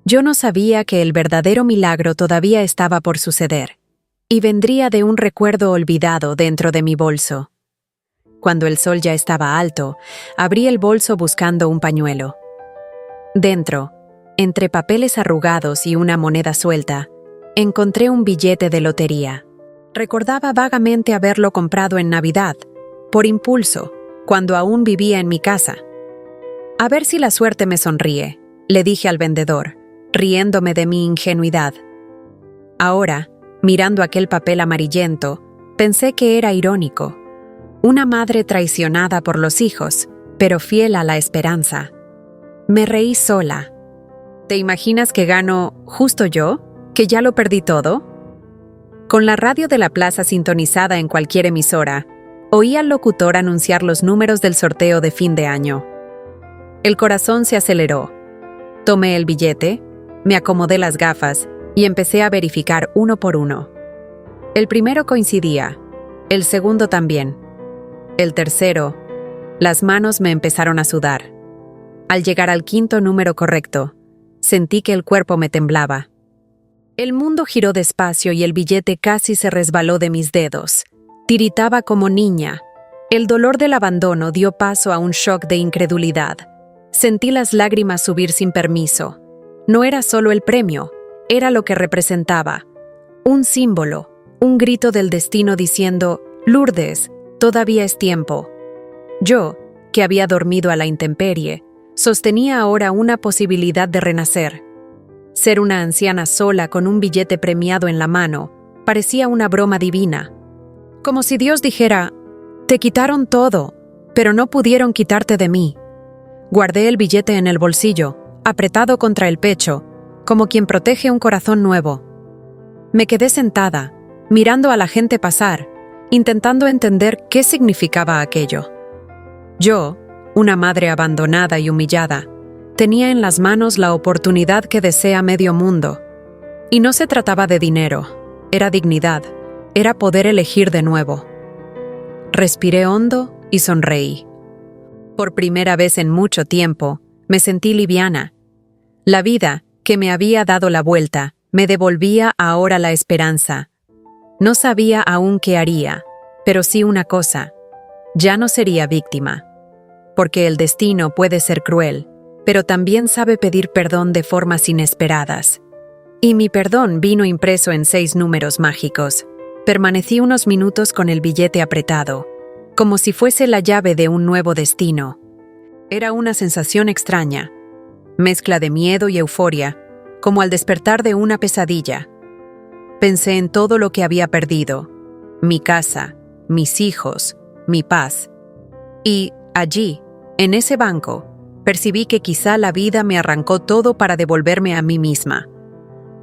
Yo no sabía que el verdadero milagro todavía estaba por suceder, y vendría de un recuerdo olvidado dentro de mi bolso. Cuando el sol ya estaba alto, abrí el bolso buscando un pañuelo. Dentro, entre papeles arrugados y una moneda suelta, encontré un billete de lotería. Recordaba vagamente haberlo comprado en Navidad, por impulso, cuando aún vivía en mi casa. «A ver si la suerte me sonríe», le dije al vendedor, riéndome de mi ingenuidad. Ahora, mirando aquel papel amarillento, pensé que era irónico. Una madre traicionada por los hijos, pero fiel a la esperanza. Me reí sola. ¿Te imaginas que gano justo yo? ¿Que ya lo perdí todo? Con la radio de la plaza sintonizada en cualquier emisora, oí al locutor anunciar los números del sorteo de fin de año. El corazón se aceleró. Tomé el billete, me acomodé las gafas y empecé a verificar uno por uno. El primero coincidía, el segundo también. El tercero, las manos me empezaron a sudar. Al llegar al quinto número correcto, sentí que el cuerpo me temblaba. El mundo giró despacio y el billete casi se resbaló de mis dedos. Tiritaba como niña. El dolor del abandono dio paso a un shock de incredulidad. Sentí las lágrimas subir sin permiso. No era solo el premio, era lo que representaba. Un símbolo, un grito del destino diciendo: «Lourdes, todavía es tiempo». Yo, que había dormido a la intemperie, sostenía ahora una posibilidad de renacer. Ser una anciana sola con un billete premiado en la mano parecía una broma divina. Como si Dios dijera: «Te quitaron todo, pero no pudieron quitarte de mí». Guardé el billete en el bolsillo, apretado contra el pecho, como quien protege un corazón nuevo. Me quedé sentada, mirando a la gente pasar, intentando entender qué significaba aquello. Yo, una madre abandonada y humillada, tenía en las manos la oportunidad que desea medio mundo. Y no se trataba de dinero, era dignidad, era poder elegir de nuevo. Respiré hondo y sonreí. Por primera vez en mucho tiempo, me sentí liviana. La vida, que me había dado la vuelta, me devolvía ahora la esperanza. No sabía aún qué haría, pero sí una cosa: ya no sería víctima. Porque el destino puede ser cruel, pero también sabe pedir perdón de formas inesperadas. Y mi perdón vino impreso en 6 números mágicos. Permanecí unos minutos con el billete apretado, como si fuese la llave de un nuevo destino. Era una sensación extraña, mezcla de miedo y euforia, como al despertar de una pesadilla. Pensé en todo lo que había perdido: mi casa, mis hijos, mi paz. Y allí, en ese banco, percibí que quizá la vida me arrancó todo para devolverme a mí misma.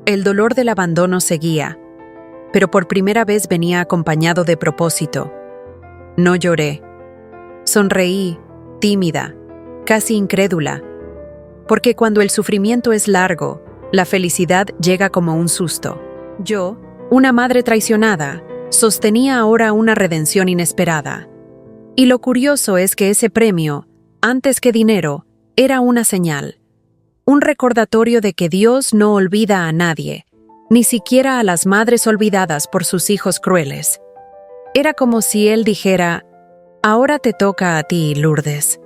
El dolor del abandono seguía, pero por primera vez venía acompañado de propósito. No lloré. Sonreí, tímida, casi incrédula. Porque cuando el sufrimiento es largo, la felicidad llega como un susto. Yo, una madre traicionada, sostenía ahora una redención inesperada. Y lo curioso es que ese premio, antes que dinero, era una señal. Un recordatorio de que Dios no olvida a nadie, ni siquiera a las madres olvidadas por sus hijos crueles. Era como si él dijera: «Ahora te toca a ti, Lourdes».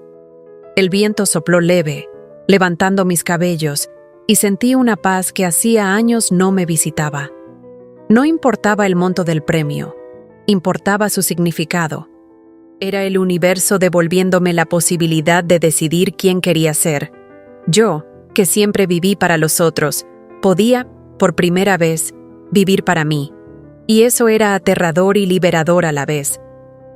El viento sopló leve, levantando mis cabellos, y sentí una paz que hacía años no me visitaba. No importaba el monto del premio, importaba su significado. Era el universo devolviéndome la posibilidad de decidir quién quería ser. Yo, que siempre viví para los otros, podía, por primera vez, vivir para mí. Y eso era aterrador y liberador a la vez.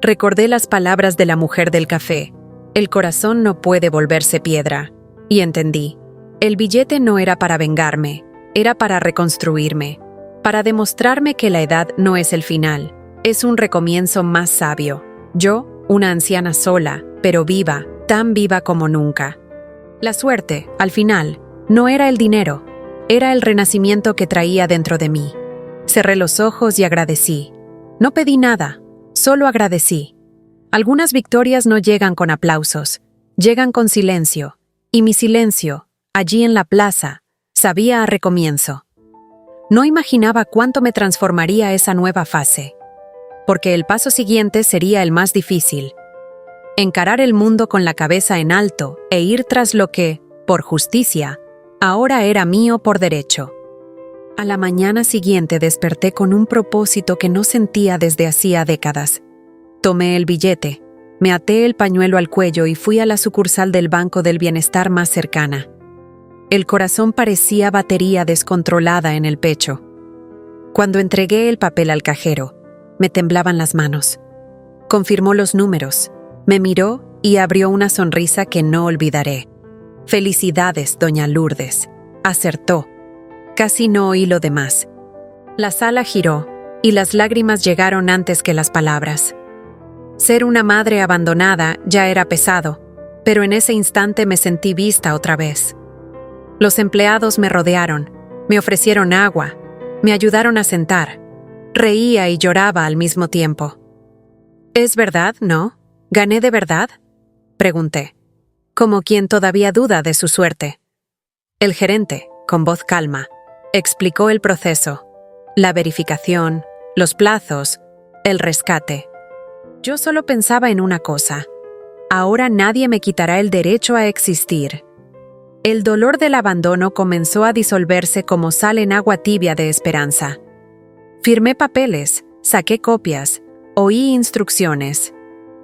Recordé las palabras de la mujer del café: «El corazón no puede volverse piedra». Y entendí. El billete no era para vengarme, era para reconstruirme, para demostrarme que la edad no es el final, es un recomienzo más sabio. Yo, una anciana sola, pero viva, tan viva como nunca. La suerte, al final, no era el dinero, era el renacimiento que traía dentro de mí. Cerré los ojos y agradecí. No pedí nada, solo agradecí. Algunas victorias no llegan con aplausos, llegan con silencio, y mi silencio, allí en la plaza, sabía a recomienzo. No imaginaba cuánto me transformaría esa nueva fase, porque el paso siguiente sería el más difícil. Encarar el mundo con la cabeza en alto e ir tras lo que, por justicia, ahora era mío por derecho. A la mañana siguiente desperté con un propósito que no sentía desde hacía décadas. Tomé el billete, me até el pañuelo al cuello y fui a la sucursal del Banco del Bienestar más cercana. El corazón parecía batería descontrolada en el pecho. Cuando entregué el papel al cajero, me temblaban las manos. Confirmó los números, me miró y abrió una sonrisa que no olvidaré. «Felicidades, doña Lourdes», acertó. Casi no oí lo demás. La sala giró y las lágrimas llegaron antes que las palabras. Ser una madre abandonada ya era pesado, pero en ese instante me sentí vista otra vez. Los empleados me rodearon, me ofrecieron agua, me ayudaron a sentar. Reía y lloraba al mismo tiempo. «¿Es verdad, no? ¿Gané de verdad?», pregunté, como quien todavía duda de su suerte. El gerente, con voz calma, explicó el proceso, la verificación, los plazos, el rescate. Yo solo pensaba en una cosa: ahora nadie me quitará el derecho a existir. El dolor del abandono comenzó a disolverse como sal en agua tibia de esperanza. Firmé papeles, saqué copias, oí instrucciones.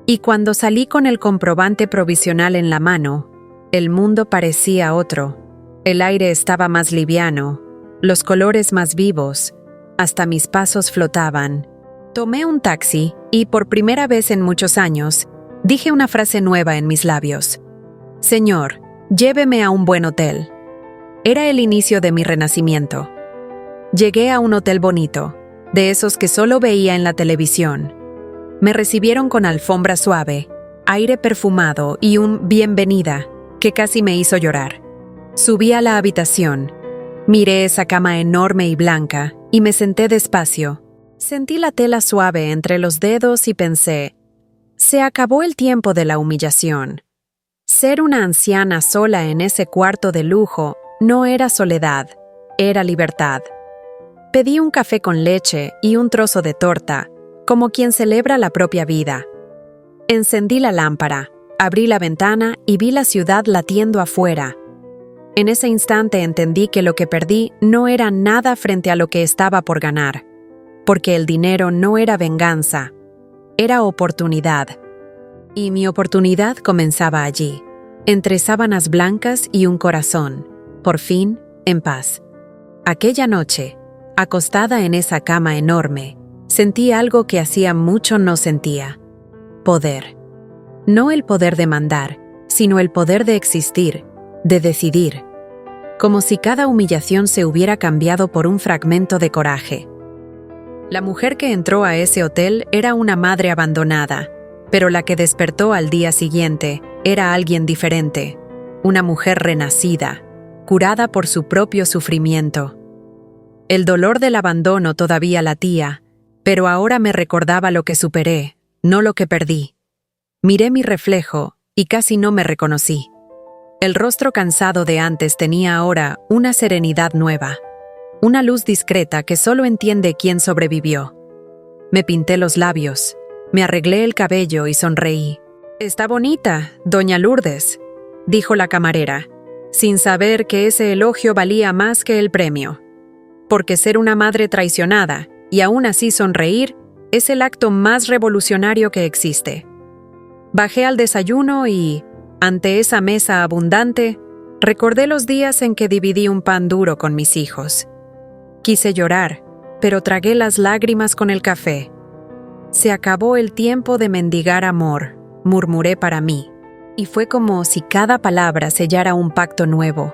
Y cuando salí con el comprobante provisional en la mano, el mundo parecía otro. El aire estaba más liviano, los colores más vivos, hasta mis pasos flotaban. Tomé un taxi y, por primera vez en muchos años, dije una frase nueva en mis labios: «Señor, lléveme a un buen hotel». Era el inicio de mi renacimiento. Llegué a un hotel bonito, de esos que solo veía en la televisión. Me recibieron con alfombra suave, aire perfumado y un «bienvenida» que casi me hizo llorar. Subí a la habitación, miré esa cama enorme y blanca y me senté despacio. Sentí la tela suave entre los dedos y pensé: se acabó el tiempo de la humillación. Ser una anciana sola en ese cuarto de lujo no era soledad, era libertad. Pedí un café con leche y un trozo de torta, como quien celebra la propia vida. Encendí la lámpara, abrí la ventana y vi la ciudad latiendo afuera. En ese instante entendí que lo que perdí no era nada frente a lo que estaba por ganar, porque el dinero no era venganza, era oportunidad. Y mi oportunidad comenzaba allí, entre sábanas blancas y un corazón, por fin, en paz. Aquella noche, acostada en esa cama enorme, sentí algo que hacía mucho no sentía: poder. No el poder de mandar, sino el poder de existir, de decidir. Como si cada humillación se hubiera cambiado por un fragmento de coraje. La mujer que entró a ese hotel era una madre abandonada, pero la que despertó al día siguiente era alguien diferente, una mujer renacida, curada por su propio sufrimiento. El dolor del abandono todavía latía, pero ahora me recordaba lo que superé, no lo que perdí. Miré mi reflejo y casi no me reconocí. El rostro cansado de antes tenía ahora una serenidad nueva. una luz discreta que solo entiende quién sobrevivió. Me pinté los labios, me arreglé el cabello y sonreí. «Está bonita, doña Lourdes», dijo la camarera, sin saber que ese elogio valía más que el premio. Porque ser una madre traicionada y aún así sonreír es el acto más revolucionario que existe. Bajé al desayuno y, ante esa mesa abundante, recordé los días en que dividí un pan duro con mis hijos. Quise llorar, pero tragué las lágrimas con el café. «Se acabó el tiempo de mendigar amor», murmuré para mí, y fue como si cada palabra sellara un pacto nuevo.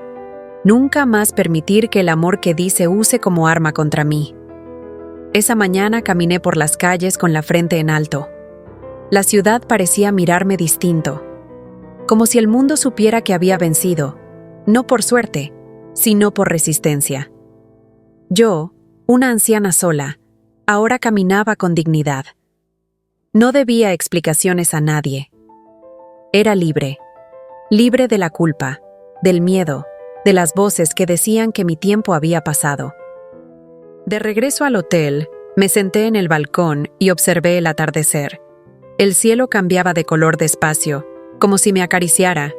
Nunca más permitir que el amor que di se use como arma contra mí. Esa mañana caminé por las calles con la frente en alto. La ciudad parecía mirarme distinto, como si el mundo supiera que había vencido, no por suerte, sino por resistencia. Yo, una anciana sola, ahora caminaba con dignidad. No debía explicaciones a nadie. Era libre. Libre de la culpa, del miedo, de las voces que decían que mi tiempo había pasado. De regreso al hotel, me senté en el balcón y observé el atardecer. El cielo cambiaba de color despacio, como si me acariciara,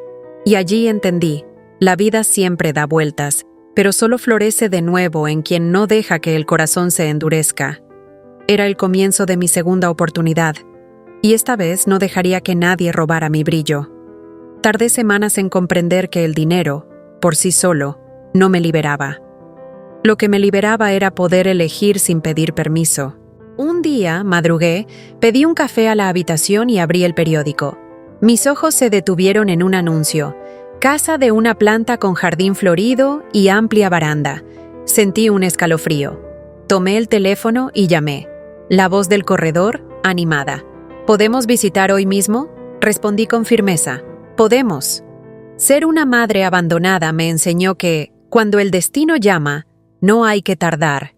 y allí entendí, la vida siempre da vueltas, pero solo florece de nuevo en quien no deja que el corazón se endurezca. Era el comienzo de mi segunda oportunidad, y esta vez no dejaría que nadie robara mi brillo. Tardé semanas en comprender que el dinero, por sí solo, no me liberaba. Lo que me liberaba era poder elegir sin pedir permiso. Un día, madrugué, pedí un café a la habitación y abrí el periódico. Mis ojos se detuvieron en un anuncio: casa de una planta con jardín florido y amplia baranda. Sentí un escalofrío. Tomé el teléfono y llamé. La voz del corredor, animada. «¿Podemos visitar hoy mismo?», respondí con firmeza. «Podemos». Ser una madre abandonada me enseñó que, cuando el destino llama, no hay que tardar.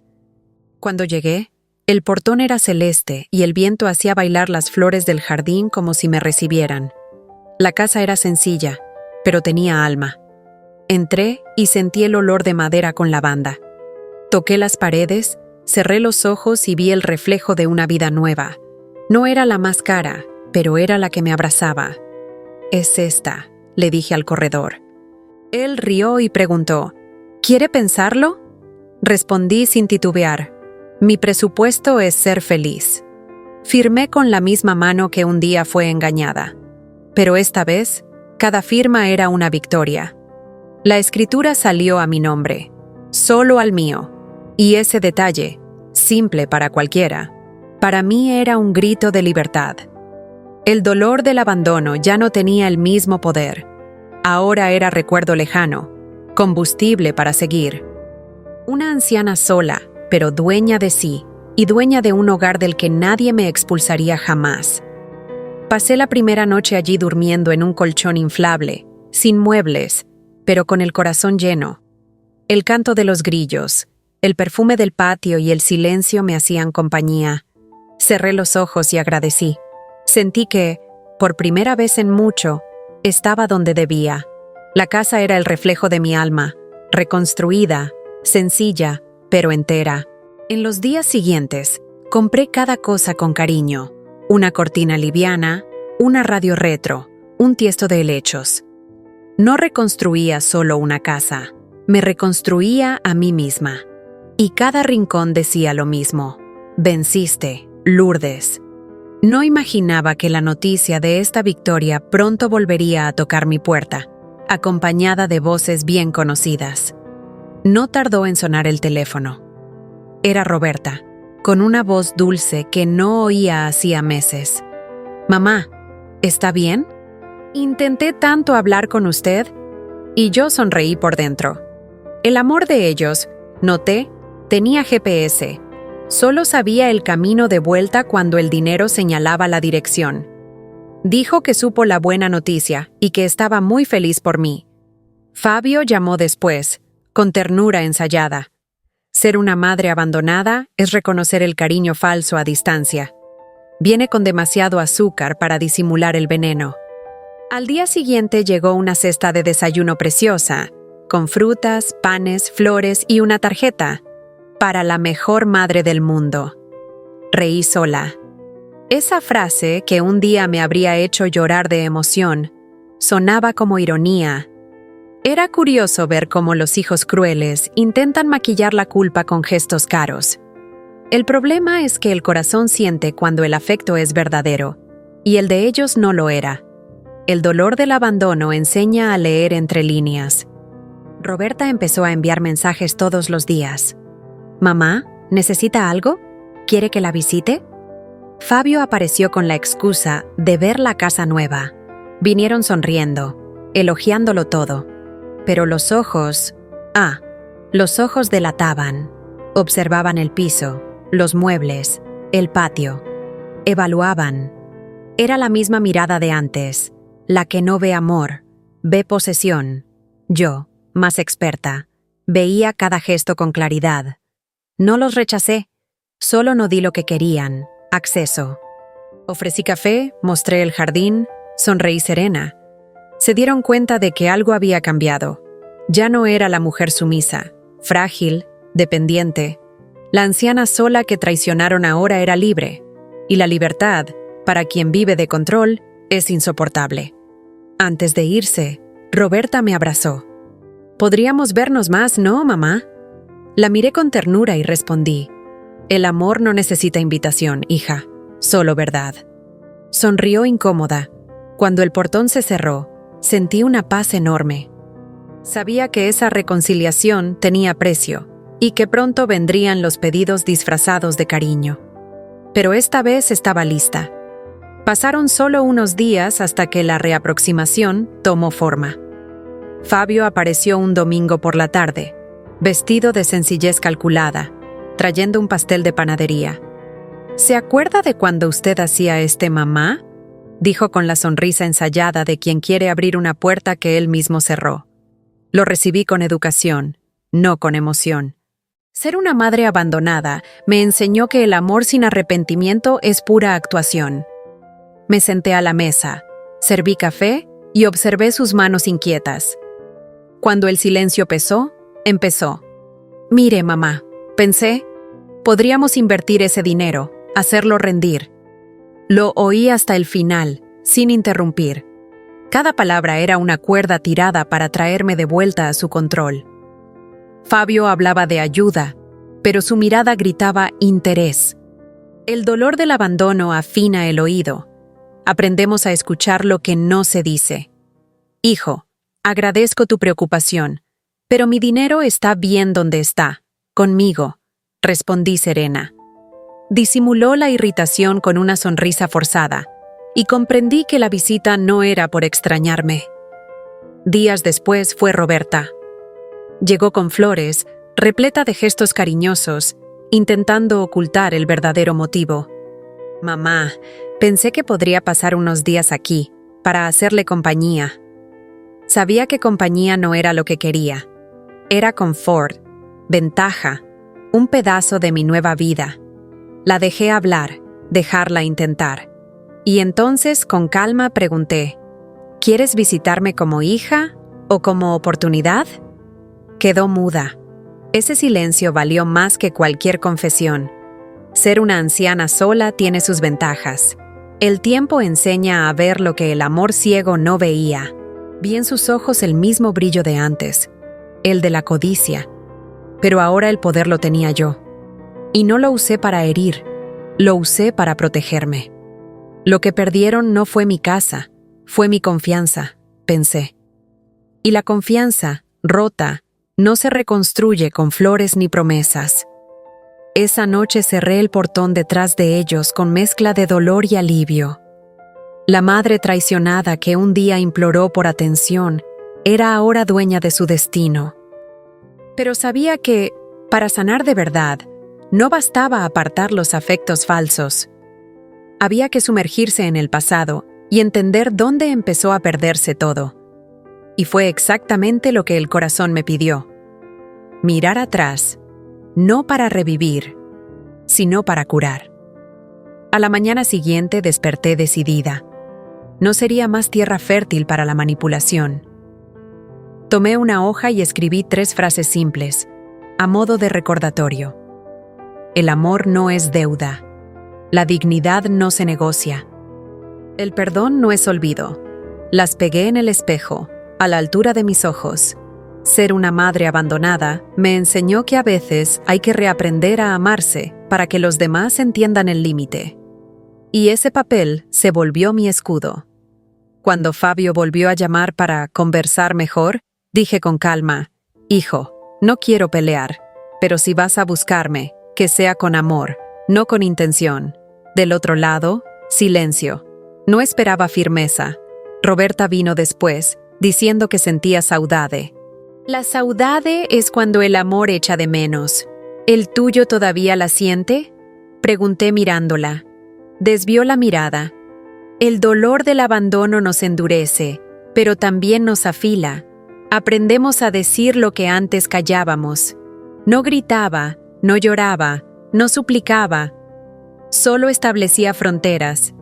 Cuando llegué, el portón era celeste y el viento hacía bailar las flores del jardín como si me recibieran. La casa era sencilla, pero tenía alma. Entré y sentí el olor de madera con lavanda. Toqué las paredes, cerré los ojos y vi el reflejo de una vida nueva. No era la más cara, pero era la que me abrazaba. «Es esta», le dije al corredor. Él rió y preguntó: «¿Quiere pensarlo?». Respondí sin titubear: «Mi presupuesto es ser feliz». Firmé con la misma mano que un día fue engañada. Pero esta vez, cada firma era una victoria. La escritura salió a mi nombre, solo al mío. Y ese detalle, simple para cualquiera, para mí era un grito de libertad. El dolor del abandono ya no tenía el mismo poder. Ahora era recuerdo lejano, combustible para seguir. Una anciana sola, pero dueña de sí, y dueña de un hogar del que nadie me expulsaría jamás. Pasé la primera noche allí durmiendo en un colchón inflable, sin muebles, pero con el corazón lleno. El canto de los grillos, el perfume del patio y el silencio me hacían compañía. Cerré los ojos y agradecí. Sentí que, por primera vez en mucho, estaba donde debía. La casa era el reflejo de mi alma, reconstruida, sencilla, pero entera. En los días siguientes, compré cada cosa con cariño. Una cortina liviana, una radio retro, un tiesto de helechos. No reconstruía solo una casa, me reconstruía a mí misma. Y cada rincón decía lo mismo: «Venciste, Lourdes». No imaginaba que la noticia de esta victoria pronto volvería a tocar mi puerta, acompañada de voces bien conocidas. No tardó en sonar el teléfono. Era Roberta, con una voz dulce que no oía hacía meses. «Mamá, ¿está bien? Intenté tanto hablar con usted». Y yo sonreí por dentro. El amor de ellos, noté, tenía GPS. Solo sabía el camino de vuelta cuando el dinero señalaba la dirección. Dijo que supo la buena noticia y que estaba muy feliz por mí. Fabio llamó después, con ternura ensayada. Ser una madre abandonada es reconocer el cariño falso a distancia. Viene con demasiado azúcar para disimular el veneno. Al día siguiente llegó una cesta de desayuno preciosa, con frutas, panes, flores y una tarjeta. para la mejor madre del mundo. Reí sola. Esa frase, que un día me habría hecho llorar de emoción, sonaba como ironía. Era curioso ver cómo los hijos crueles intentan maquillar la culpa con gestos caros. El problema es que el corazón siente cuando el afecto es verdadero, y el de ellos no lo era. El dolor del abandono enseña a leer entre líneas. Roberta empezó a enviar mensajes todos los días. «Mamá, ¿necesita algo? ¿Quiere que la visite?» Fabio apareció con la excusa de ver la casa nueva. Vinieron sonriendo, elogiándolo todo. Pero los ojos delataban. Observaban el piso, los muebles, el patio. Evaluaban. Era la misma mirada de antes, la que no ve amor, ve posesión. Yo, más experta, veía cada gesto con claridad. No los rechacé, solo no di lo que querían, acceso. Ofrecí café, mostré el jardín, sonreí serena. Se dieron cuenta de que algo había cambiado. Ya no era la mujer sumisa, frágil, dependiente. La anciana sola que traicionaron ahora era libre, y la libertad, para quien vive de control, es insoportable. Antes de irse, Roberta me abrazó. «Podríamos vernos más, ¿no, mamá?» La miré con ternura y respondí: «El amor no necesita invitación, hija, solo verdad». Sonrió incómoda. Cuando el portón se cerró, sentí una paz enorme. Sabía que esa reconciliación tenía precio y que pronto vendrían los pedidos disfrazados de cariño. Pero esta vez estaba lista. Pasaron solo unos días hasta que la reaproximación tomó forma. Fabio apareció un domingo por la tarde, vestido de sencillez calculada, trayendo un pastel de panadería. «¿Se acuerda de cuando usted hacía mamá?», dijo con la sonrisa ensayada de quien quiere abrir una puerta que él mismo cerró. Lo recibí con educación, no con emoción. Ser una madre abandonada me enseñó que el amor sin arrepentimiento es pura actuación. Me senté a la mesa, serví café y observé sus manos inquietas. Cuando el silencio empezó. «Mire, mamá», pensé, «podríamos invertir ese dinero, hacerlo rendir». Lo oí hasta el final, sin interrumpir. Cada palabra era una cuerda tirada para traerme de vuelta a su control. Fabio hablaba de ayuda, pero su mirada gritaba interés. El dolor del abandono afina el oído. Aprendemos a escuchar lo que no se dice. «Hijo, agradezco tu preocupación, pero mi dinero está bien donde está, conmigo», respondí serena. Disimuló la irritación con una sonrisa forzada, y comprendí que la visita no era por extrañarme. Días después fue Roberta. Llegó con flores, repleta de gestos cariñosos, intentando ocultar el verdadero motivo. «Mamá, pensé que podría pasar unos días aquí, para hacerle compañía». Sabía que compañía no era lo que quería. Era confort, ventaja, un pedazo de mi nueva vida. La dejé hablar, dejarla intentar. Y entonces, con calma, pregunté: «¿Quieres visitarme como hija o como oportunidad?» Quedó muda. Ese silencio valió más que cualquier confesión. Ser una anciana sola tiene sus ventajas. El tiempo enseña a ver lo que el amor ciego no veía. Vi en sus ojos el mismo brillo de antes, el de la codicia. Pero ahora el poder lo tenía yo. Y no lo usé para herir, lo usé para protegerme. Lo que perdieron no fue mi casa, fue mi confianza, pensé. Y la confianza, rota, no se reconstruye con flores ni promesas. Esa noche cerré el portón detrás de ellos con mezcla de dolor y alivio. La madre traicionada que un día imploró por atención era ahora dueña de su destino. Pero sabía que, para sanar de verdad, no bastaba apartar los afectos falsos. Había que sumergirse en el pasado y entender dónde empezó a perderse todo. Y fue exactamente lo que el corazón me pidió. Mirar atrás, no para revivir, sino para curar. A la mañana siguiente desperté decidida. No sería más tierra fértil para la manipulación. Tomé una hoja y escribí 3 frases simples, a modo de recordatorio. El amor no es deuda. La dignidad no se negocia. El perdón no es olvido. Las pegué en el espejo, a la altura de mis ojos. Ser una madre abandonada me enseñó que a veces hay que reaprender a amarse para que los demás entiendan el límite. Y ese papel se volvió mi escudo. Cuando Fabio volvió a llamar para conversar mejor, dije con calma: «Hijo, no quiero pelear, pero si vas a buscarme, que sea con amor, no con intención». Del otro lado, silencio. No esperaba firmeza. Roberta vino después, diciendo que sentía saudade. «La saudade es cuando el amor echa de menos. ¿El tuyo todavía la siente?», pregunté mirándola. Desvió la mirada. «El dolor del abandono nos endurece, pero también nos afila. Aprendemos a decir lo que antes callábamos. No gritaba, no lloraba, no suplicaba. Solo establecía fronteras.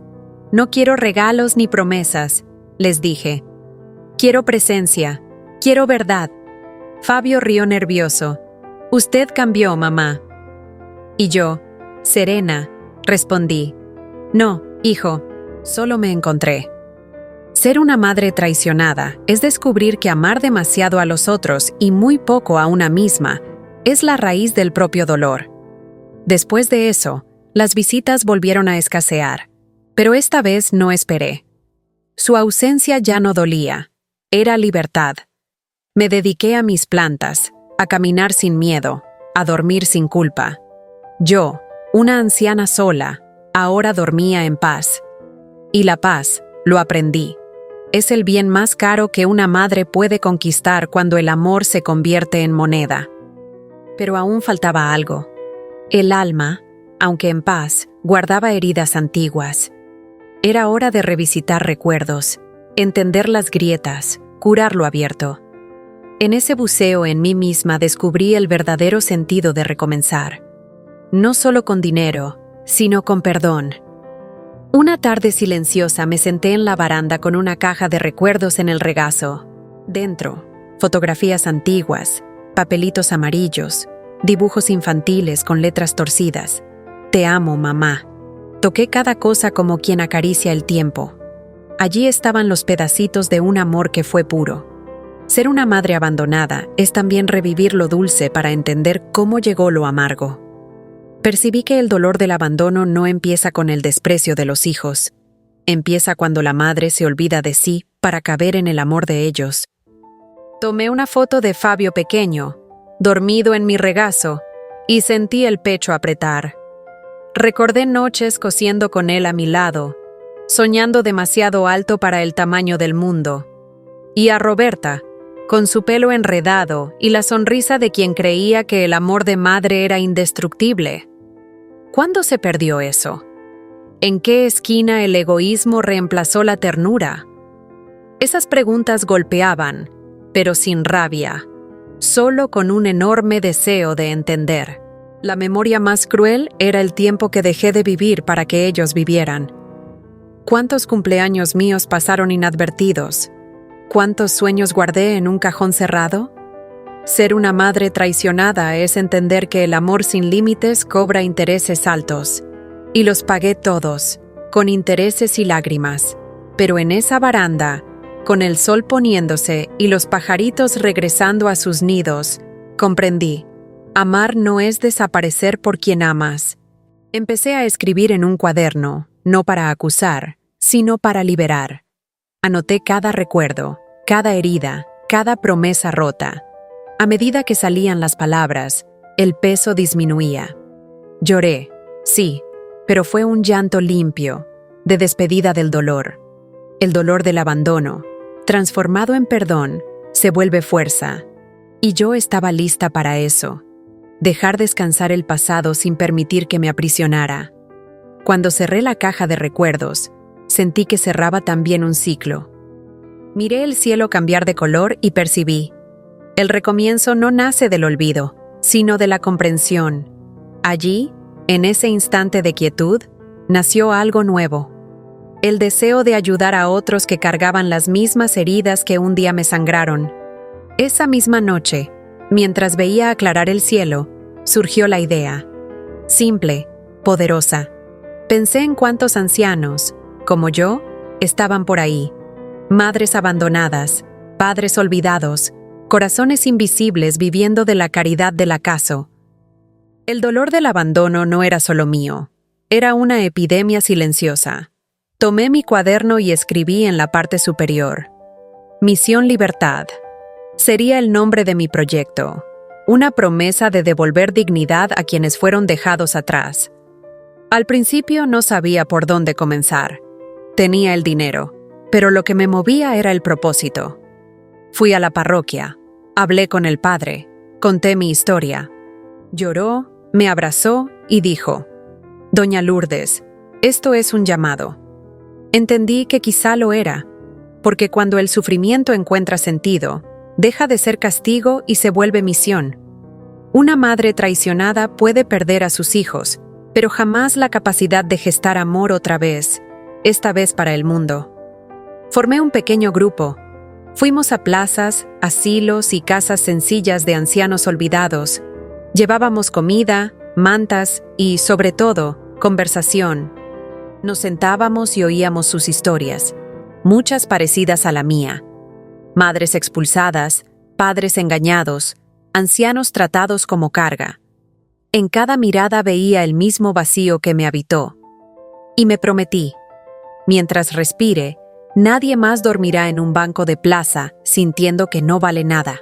No quiero regalos ni promesas», les dije. «Quiero presencia, quiero verdad». Fabio rió nervioso. «Usted cambió, mamá». Y yo, serena, respondí: «No, hijo, solo me encontré». Ser una madre traicionada es descubrir que amar demasiado a los otros y muy poco a una misma es la raíz del propio dolor. Después de eso, las visitas volvieron a escasear, pero esta vez no esperé. Su ausencia ya no dolía, era libertad. Me dediqué a mis plantas, a caminar sin miedo, a dormir sin culpa. Yo, una anciana sola, ahora dormía en paz. Y la paz, lo aprendí, es el bien más caro que una madre puede conquistar cuando el amor se convierte en moneda. Pero aún faltaba algo. El alma, aunque en paz, guardaba heridas antiguas. Era hora de revisitar recuerdos, entender las grietas, curar lo abierto. En ese buceo en mí misma descubrí el verdadero sentido de recomenzar. No solo con dinero, sino con perdón. Una tarde silenciosa me senté en la baranda con una caja de recuerdos en el regazo. Dentro, fotografías antiguas, papelitos amarillos, dibujos infantiles con letras torcidas. «Te amo, mamá». Toqué cada cosa como quien acaricia el tiempo. Allí estaban los pedacitos de un amor que fue puro. Ser una madre abandonada es también revivir lo dulce para entender cómo llegó lo amargo. Percibí que el dolor del abandono no empieza con el desprecio de los hijos. Empieza cuando la madre se olvida de sí para caber en el amor de ellos. Tomé una foto de Fabio pequeño, dormido en mi regazo, y sentí el pecho apretar. Recordé noches cosiendo con él a mi lado, soñando demasiado alto para el tamaño del mundo. Y a Roberta, con su pelo enredado y la sonrisa de quien creía que el amor de madre era indestructible. ¿Cuándo se perdió eso? ¿En qué esquina el egoísmo reemplazó la ternura? Esas preguntas golpeaban, pero sin rabia, solo con un enorme deseo de entender. La memoria más cruel era el tiempo que dejé de vivir para que ellos vivieran. ¿Cuántos cumpleaños míos pasaron inadvertidos? ¿Cuántos sueños guardé en un cajón cerrado? Ser una madre traicionada es entender que el amor sin límites cobra intereses altos. Y los pagué todos, con intereses y lágrimas. Pero en esa baranda, con el sol poniéndose y los pajaritos regresando a sus nidos, comprendí: amar no es desaparecer por quien amas. Empecé a escribir en un cuaderno, no para acusar, sino para liberar. Anoté cada recuerdo, cada herida, cada promesa rota. A medida que salían las palabras, el peso disminuía. Lloré, sí, pero fue un llanto limpio, de despedida del dolor. El dolor del abandono, transformado en perdón, se vuelve fuerza. Y yo estaba lista para eso. Dejar descansar el pasado sin permitir que me aprisionara. Cuando cerré la caja de recuerdos, sentí que cerraba también un ciclo. Miré el cielo cambiar de color y percibí: el recomienzo no nace del olvido, sino de la comprensión. Allí, en ese instante de quietud, nació algo nuevo. El deseo de ayudar a otros que cargaban las mismas heridas que un día me sangraron. Esa misma noche, mientras veía aclarar el cielo, surgió la idea: simple, poderosa. Pensé en cuántos ancianos, como yo, estaban por ahí. Madres abandonadas, padres olvidados, corazones invisibles viviendo de la caridad del acaso. El dolor del abandono no era solo mío, era una epidemia silenciosa. Tomé mi cuaderno y escribí en la parte superior: Misión Libertad. Sería el nombre de mi proyecto, una promesa de devolver dignidad a quienes fueron dejados atrás. Al principio no sabía por dónde comenzar. Tenía el dinero, pero lo que me movía era el propósito. Fui a la parroquia, hablé con el padre, conté mi historia. Lloró, me abrazó y dijo: Doña Lourdes, esto es un llamado. Entendí que quizá lo era, porque cuando el sufrimiento encuentra sentido, deja de ser castigo y se vuelve misión. Una madre traicionada puede perder a sus hijos, pero jamás la capacidad de gestar amor otra vez, esta vez para el mundo. Formé un pequeño grupo. Fuimos a plazas, asilos y casas sencillas de ancianos olvidados. Llevábamos comida, mantas y, sobre todo, conversación. Nos sentábamos y oíamos sus historias, muchas parecidas a la mía. Madres expulsadas, padres engañados, ancianos tratados como carga. En cada mirada veía el mismo vacío que me habitó. Y me prometí: mientras respire, nadie más dormirá en un banco de plaza sintiendo que no vale nada.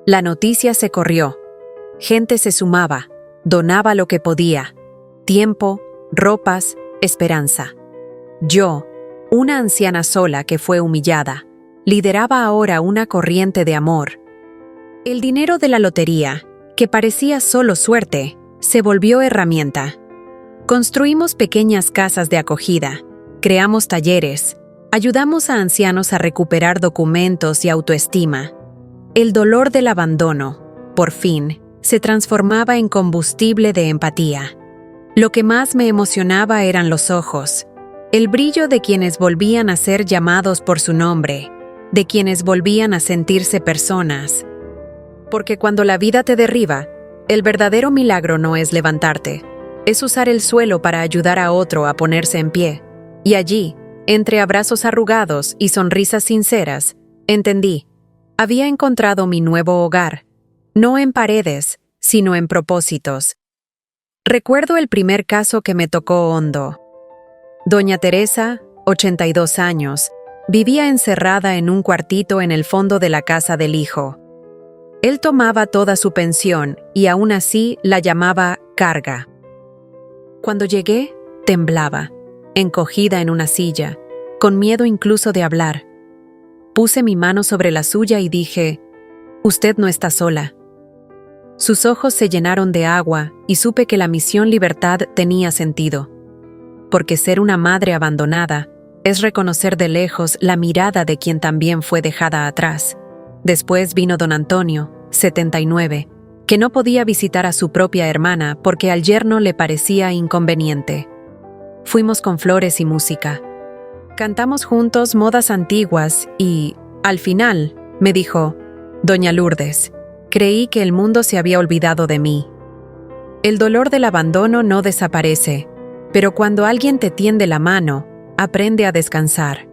La noticia se corrió. Gente se sumaba, donaba lo que podía: tiempo, ropas, esperanza. Yo, una anciana sola que fue humillada, lideraba ahora una corriente de amor. El dinero de la lotería, que parecía solo suerte, se volvió herramienta. Construimos pequeñas casas de acogida, creamos talleres, ayudamos a ancianos a recuperar documentos y autoestima. El dolor del abandono, por fin, se transformaba en combustible de empatía. Lo que más me emocionaba eran los ojos, el brillo de quienes volvían a ser llamados por su nombre, de quienes volvían a sentirse personas. Porque cuando la vida te derriba, el verdadero milagro no es levantarte, es usar el suelo para ayudar a otro a ponerse en pie. Y allí, entre abrazos arrugados y sonrisas sinceras, entendí: había encontrado mi nuevo hogar, no en paredes, sino en propósitos. Recuerdo el primer caso que me tocó hondo. Doña Teresa, 82 años, vivía encerrada en un cuartito en el fondo de la casa del hijo. Él tomaba toda su pensión y aún así la llamaba carga. Cuando llegué, temblaba, encogida en una silla, con miedo incluso de hablar. Puse mi mano sobre la suya y dije: «Usted no está sola». Sus ojos se llenaron de agua y supe que la misión Libertad tenía sentido. Porque ser una madre abandonada es reconocer de lejos la mirada de quien también fue dejada atrás. Después vino don Antonio, 79, que no podía visitar a su propia hermana porque al yerno le parecía inconveniente. Fuimos con flores y música. Cantamos juntos modas antiguas y, al final, me dijo: «Doña Lourdes, creí que el mundo se había olvidado de mí». El dolor del abandono no desaparece, pero cuando alguien te tiende la mano, aprende a descansar.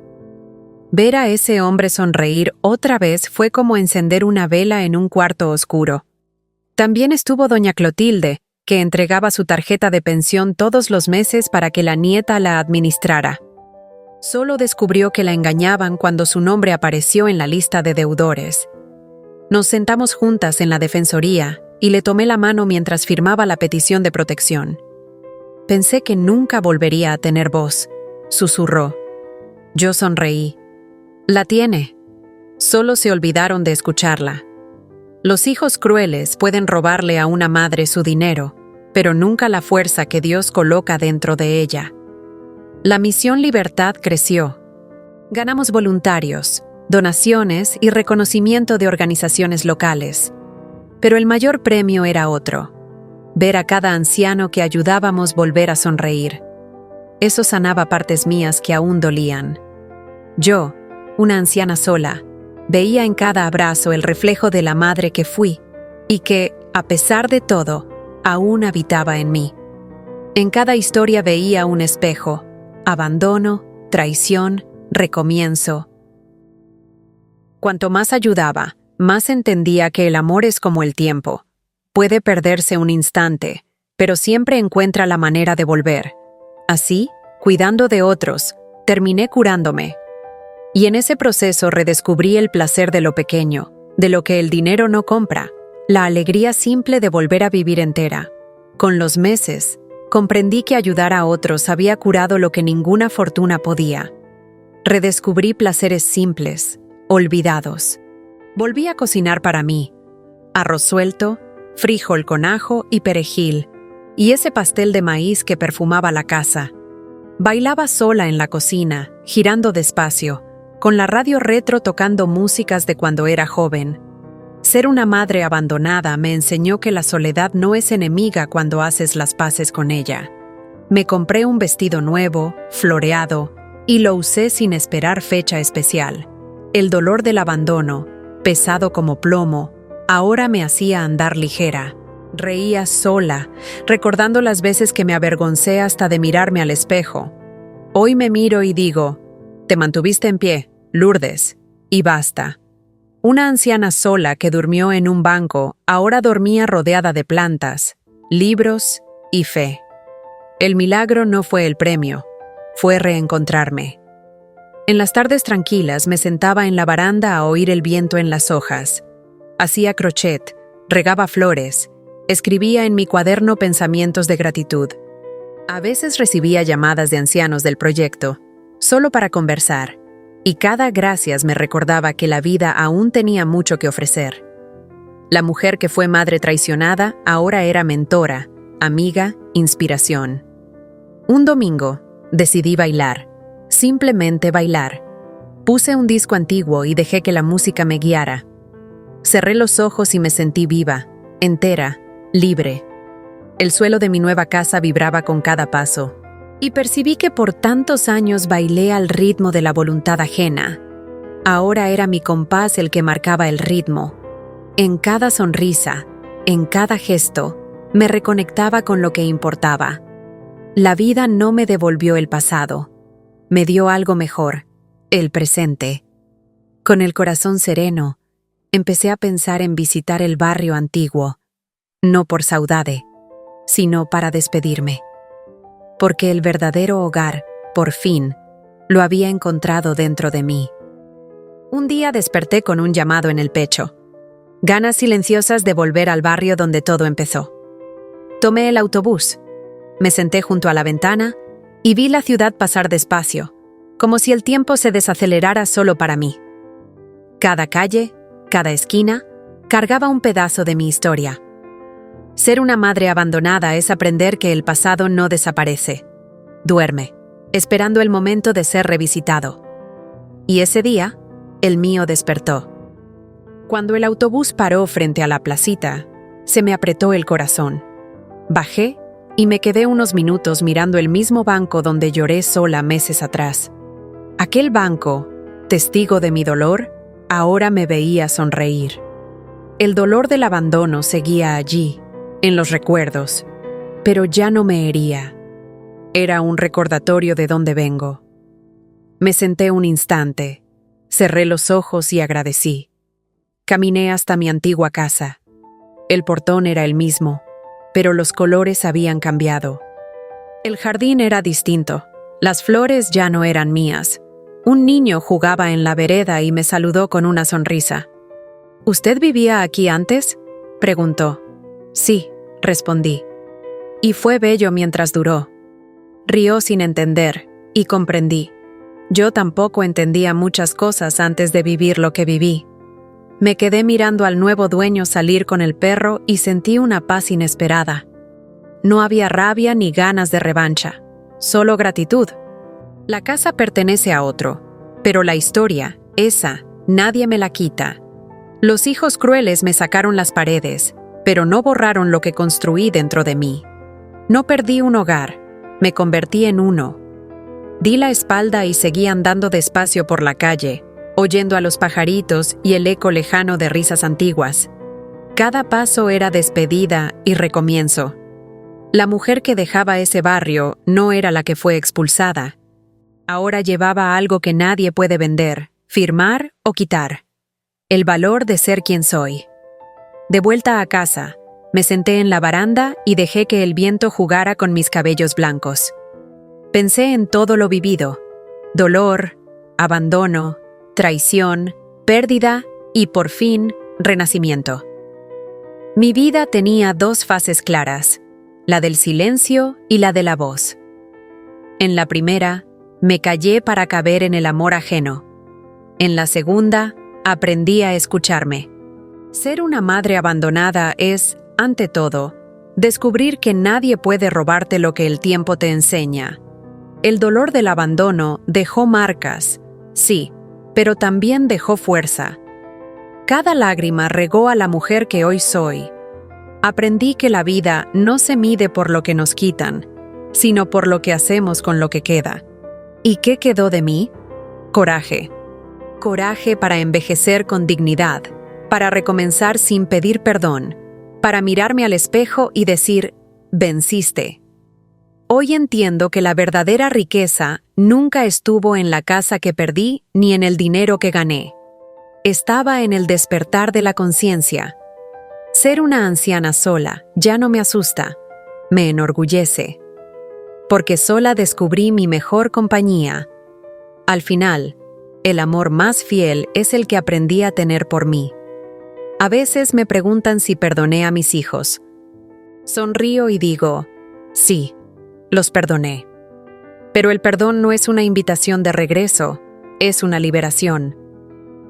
Ver a ese hombre sonreír otra vez fue como encender una vela en un cuarto oscuro. También estuvo doña Clotilde, que entregaba su tarjeta de pensión todos los meses para que la nieta la administrara. Solo descubrió que la engañaban cuando su nombre apareció en la lista de deudores. Nos sentamos juntas en la defensoría y le tomé la mano mientras firmaba la petición de protección. Pensé que nunca volvería a tener voz, susurró. Yo sonreí. La tiene. Solo se olvidaron de escucharla. Los hijos crueles pueden robarle a una madre su dinero, pero nunca la fuerza que Dios coloca dentro de ella. La misión Libertad creció. Ganamos voluntarios, donaciones y reconocimiento de organizaciones locales. Pero el mayor premio era otro: ver a cada anciano que ayudábamos volver a sonreír. Eso sanaba partes mías que aún dolían. Yo, una anciana sola, veía en cada abrazo el reflejo de la madre que fui y que, a pesar de todo, aún habitaba en mí. En cada historia veía un espejo: abandono, traición, recomienzo. Cuanto más ayudaba, más entendía que el amor es como el tiempo. Puede perderse un instante, pero siempre encuentra la manera de volver. Así, cuidando de otros, terminé curándome. Y en ese proceso redescubrí el placer de lo pequeño, de lo que el dinero no compra, la alegría simple de volver a vivir entera. Con los meses, comprendí que ayudar a otros había curado lo que ninguna fortuna podía. Redescubrí placeres simples, olvidados. Volví a cocinar para mí: arroz suelto, frijol con ajo y perejil, y ese pastel de maíz que perfumaba la casa. Bailaba sola en la cocina, girando despacio, con la radio retro tocando músicas de cuando era joven. Ser una madre abandonada me enseñó que la soledad no es enemiga cuando haces las paces con ella. Me compré un vestido nuevo, floreado, y lo usé sin esperar fecha especial. El dolor del abandono, pesado como plomo, ahora me hacía andar ligera. Reía sola, recordando las veces que me avergoncé hasta de mirarme al espejo. Hoy me miro y digo: te mantuviste en pie, Lourdes, y basta. Una anciana sola que durmió en un banco ahora dormía rodeada de plantas, libros y fe. El milagro no fue el premio, fue reencontrarme. En las tardes tranquilas me sentaba en la baranda a oír el viento en las hojas. Hacía crochet, regaba flores, escribía en mi cuaderno pensamientos de gratitud. A veces recibía llamadas de ancianos del proyecto, solo para conversar, y cada gracias me recordaba que la vida aún tenía mucho que ofrecer. La mujer que fue madre traicionada ahora era mentora, amiga, inspiración. Un domingo, decidí bailar, simplemente bailar. Puse un disco antiguo y dejé que la música me guiara. Cerré los ojos y me sentí viva, entera, libre. El suelo de mi nueva casa vibraba con cada paso, y percibí que por tantos años bailé al ritmo de la voluntad ajena. Ahora era mi compás el que marcaba el ritmo. En cada sonrisa, en cada gesto, me reconectaba con lo que importaba. La vida no me devolvió el pasado, me dio algo mejor, el presente. Con el corazón sereno, empecé a pensar en visitar el barrio antiguo, no por saudade, sino para despedirme. Porque el verdadero hogar, por fin, lo había encontrado dentro de mí. Un día desperté con un llamado en el pecho, ganas silenciosas de volver al barrio donde todo empezó. Tomé el autobús, me senté junto a la ventana y vi la ciudad pasar despacio, como si el tiempo se desacelerara solo para mí. Cada calle, cada esquina, cargaba un pedazo de mi historia. Ser una madre abandonada es aprender que el pasado no desaparece. Duerme, esperando el momento de ser revisitado. Y ese día, el mío despertó. Cuando el autobús paró frente a la placita, se me apretó el corazón. Bajé y me quedé unos minutos mirando el mismo banco donde lloré sola meses atrás. Aquel banco, testigo de mi dolor, ahora me veía sonreír. El dolor del abandono seguía allí, en los recuerdos, pero ya no me hería. Era un recordatorio de dónde vengo. Me senté un instante, cerré los ojos y agradecí. Caminé hasta mi antigua casa. El portón era el mismo, pero los colores habían cambiado. El jardín era distinto, las flores ya no eran mías. Un niño jugaba en la vereda y me saludó con una sonrisa. ¿Usted vivía aquí antes?, preguntó. Sí, respondí. Y fue bello mientras duró. Rió sin entender, y comprendí. Yo tampoco entendía muchas cosas antes de vivir lo que viví. Me quedé mirando al nuevo dueño salir con el perro y sentí una paz inesperada. No había rabia ni ganas de revancha, solo gratitud. La casa pertenece a otro, pero la historia, esa, nadie me la quita. Los hijos crueles me sacaron las paredes, pero no borraron lo que construí dentro de mí. No perdí un hogar, me convertí en uno. Di la espalda y seguí andando despacio por la calle, oyendo a los pajaritos y el eco lejano de risas antiguas. Cada paso era despedida y recomienzo. La mujer que dejaba ese barrio no era la que fue expulsada. Ahora llevaba algo que nadie puede vender, firmar o quitar: el valor de ser quien soy. De vuelta a casa, me senté en la baranda y dejé que el viento jugara con mis cabellos blancos. Pensé en todo lo vivido: dolor, abandono, traición, pérdida y, por fin, renacimiento. Mi vida tenía dos fases claras: la del silencio y la de la voz. En la primera, me callé para caber en el amor ajeno. En la segunda, aprendí a escucharme. Ser una madre abandonada es, ante todo, descubrir que nadie puede robarte lo que el tiempo te enseña. El dolor del abandono dejó marcas, sí, pero también dejó fuerza. Cada lágrima regó a la mujer que hoy soy. Aprendí que la vida no se mide por lo que nos quitan, sino por lo que hacemos con lo que queda. ¿Y qué quedó de mí? Coraje. Coraje para envejecer con dignidad, para recomenzar sin pedir perdón, para mirarme al espejo y decir: venciste. Hoy entiendo que la verdadera riqueza nunca estuvo en la casa que perdí ni en el dinero que gané. Estaba en el despertar de la conciencia. Ser una anciana sola ya no me asusta, me enorgullece. Porque sola descubrí mi mejor compañía. Al final, el amor más fiel es el que aprendí a tener por mí. A veces me preguntan si perdoné a mis hijos. Sonrío y digo: sí, los perdoné. Pero el perdón no es una invitación de regreso, es una liberación.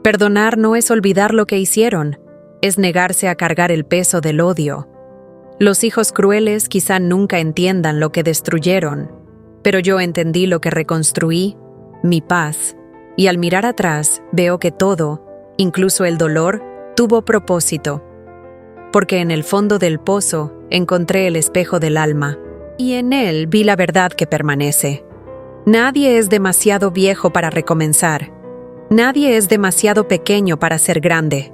Perdonar no es olvidar lo que hicieron, es negarse a cargar el peso del odio. Los hijos crueles quizá nunca entiendan lo que destruyeron, pero yo entendí lo que reconstruí, mi paz, y al mirar atrás veo que todo, incluso el dolor, tuvo propósito. Porque en el fondo del pozo encontré el espejo del alma, y en él vi la verdad que permanece. Nadie es demasiado viejo para recomenzar. Nadie es demasiado pequeño para ser grande.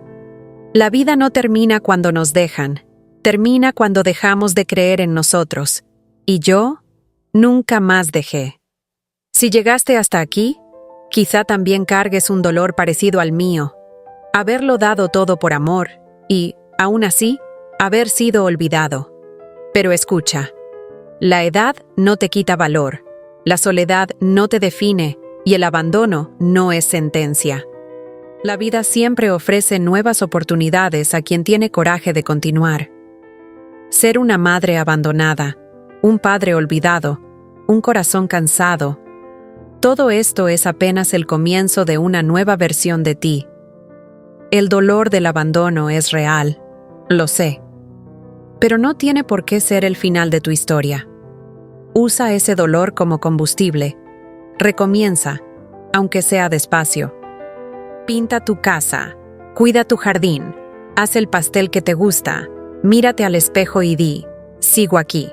La vida no termina cuando nos dejan, termina cuando dejamos de creer en nosotros. Y yo nunca más dejé. Si llegaste hasta aquí, quizá también cargues un dolor parecido al mío. Haberlo dado todo por amor y, aún así, haber sido olvidado. Pero escucha, la edad no te quita valor, la soledad no te define y el abandono no es sentencia. La vida siempre ofrece nuevas oportunidades a quien tiene coraje de continuar. Ser una madre abandonada, un padre olvidado, un corazón cansado, todo esto es apenas el comienzo de una nueva versión de ti. El dolor del abandono es real, lo sé, pero no tiene por qué ser el final de tu historia. Usa ese dolor como combustible. Recomienza, aunque sea despacio. Pinta tu casa, cuida tu jardín, haz el pastel que te gusta, mírate al espejo y di: sigo aquí.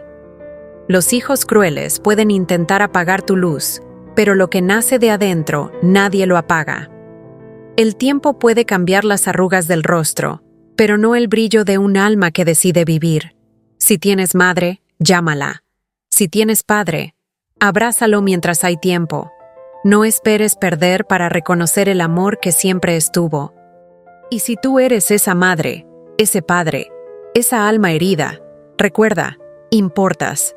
Los hijos crueles pueden intentar apagar tu luz, pero lo que nace de adentro nadie lo apaga. El tiempo puede cambiar las arrugas del rostro, pero no el brillo de un alma que decide vivir. Si tienes madre, llámala. Si tienes padre, abrázalo mientras hay tiempo. No esperes perder para reconocer el amor que siempre estuvo. Y si tú eres esa madre, ese padre, esa alma herida, recuerda, importas.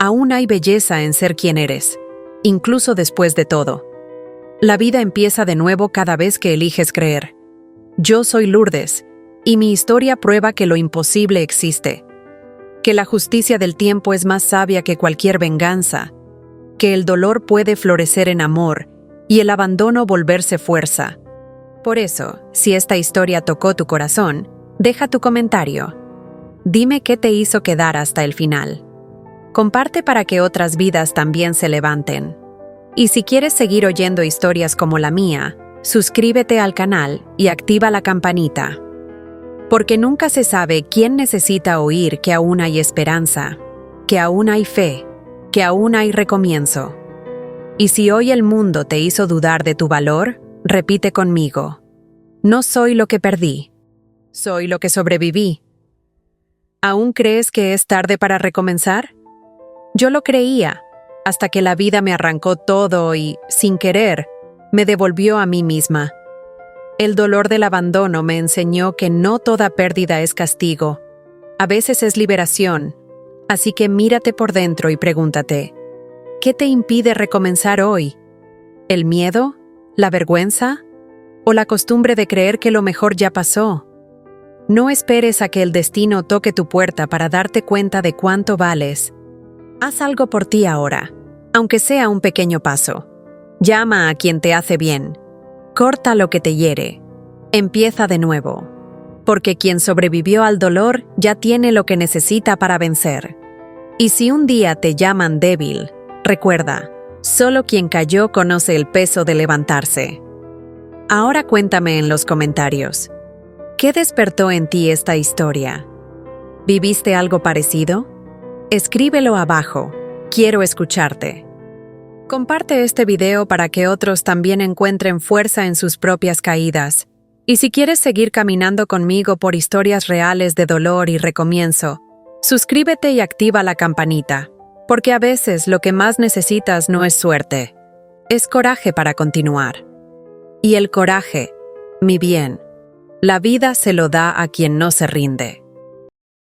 Aún hay belleza en ser quien eres, incluso después de todo. La vida empieza de nuevo cada vez que eliges creer. Yo soy Lourdes, y mi historia prueba que lo imposible existe. Que la justicia del tiempo es más sabia que cualquier venganza. Que el dolor puede florecer en amor y el abandono volverse fuerza. Por eso, si esta historia tocó tu corazón, deja tu comentario. Dime qué te hizo quedar hasta el final. Comparte para que otras vidas también se levanten. Y si quieres seguir oyendo historias como la mía, suscríbete al canal y activa la campanita. Porque nunca se sabe quién necesita oír que aún hay esperanza, que aún hay fe, que aún hay recomienzo. Y si hoy el mundo te hizo dudar de tu valor, repite conmigo: no soy lo que perdí, soy lo que sobreviví. ¿Aún crees que es tarde para recomenzar? Yo lo creía, hasta que la vida me arrancó todo y, sin querer, me devolvió a mí misma. El dolor del abandono me enseñó que no toda pérdida es castigo. A veces es liberación. Así que mírate por dentro y pregúntate, ¿qué te impide recomenzar hoy? ¿El miedo? ¿La vergüenza? ¿O la costumbre de creer que lo mejor ya pasó? No esperes a que el destino toque tu puerta para darte cuenta de cuánto vales. Haz algo por ti ahora, aunque sea un pequeño paso. Llama a quien te hace bien. Corta lo que te hiere. Empieza de nuevo. Porque quien sobrevivió al dolor ya tiene lo que necesita para vencer. Y si un día te llaman débil, recuerda, solo quien cayó conoce el peso de levantarse. Ahora cuéntame en los comentarios, ¿qué despertó en ti esta historia? ¿Viviste algo parecido? Escríbelo abajo, quiero escucharte. Comparte este video para que otros también encuentren fuerza en sus propias caídas. Y si quieres seguir caminando conmigo por historias reales de dolor y recomienzo, suscríbete y activa la campanita, porque a veces lo que más necesitas no es suerte, es coraje para continuar. Y el coraje, mi bien, la vida se lo da a quien no se rinde.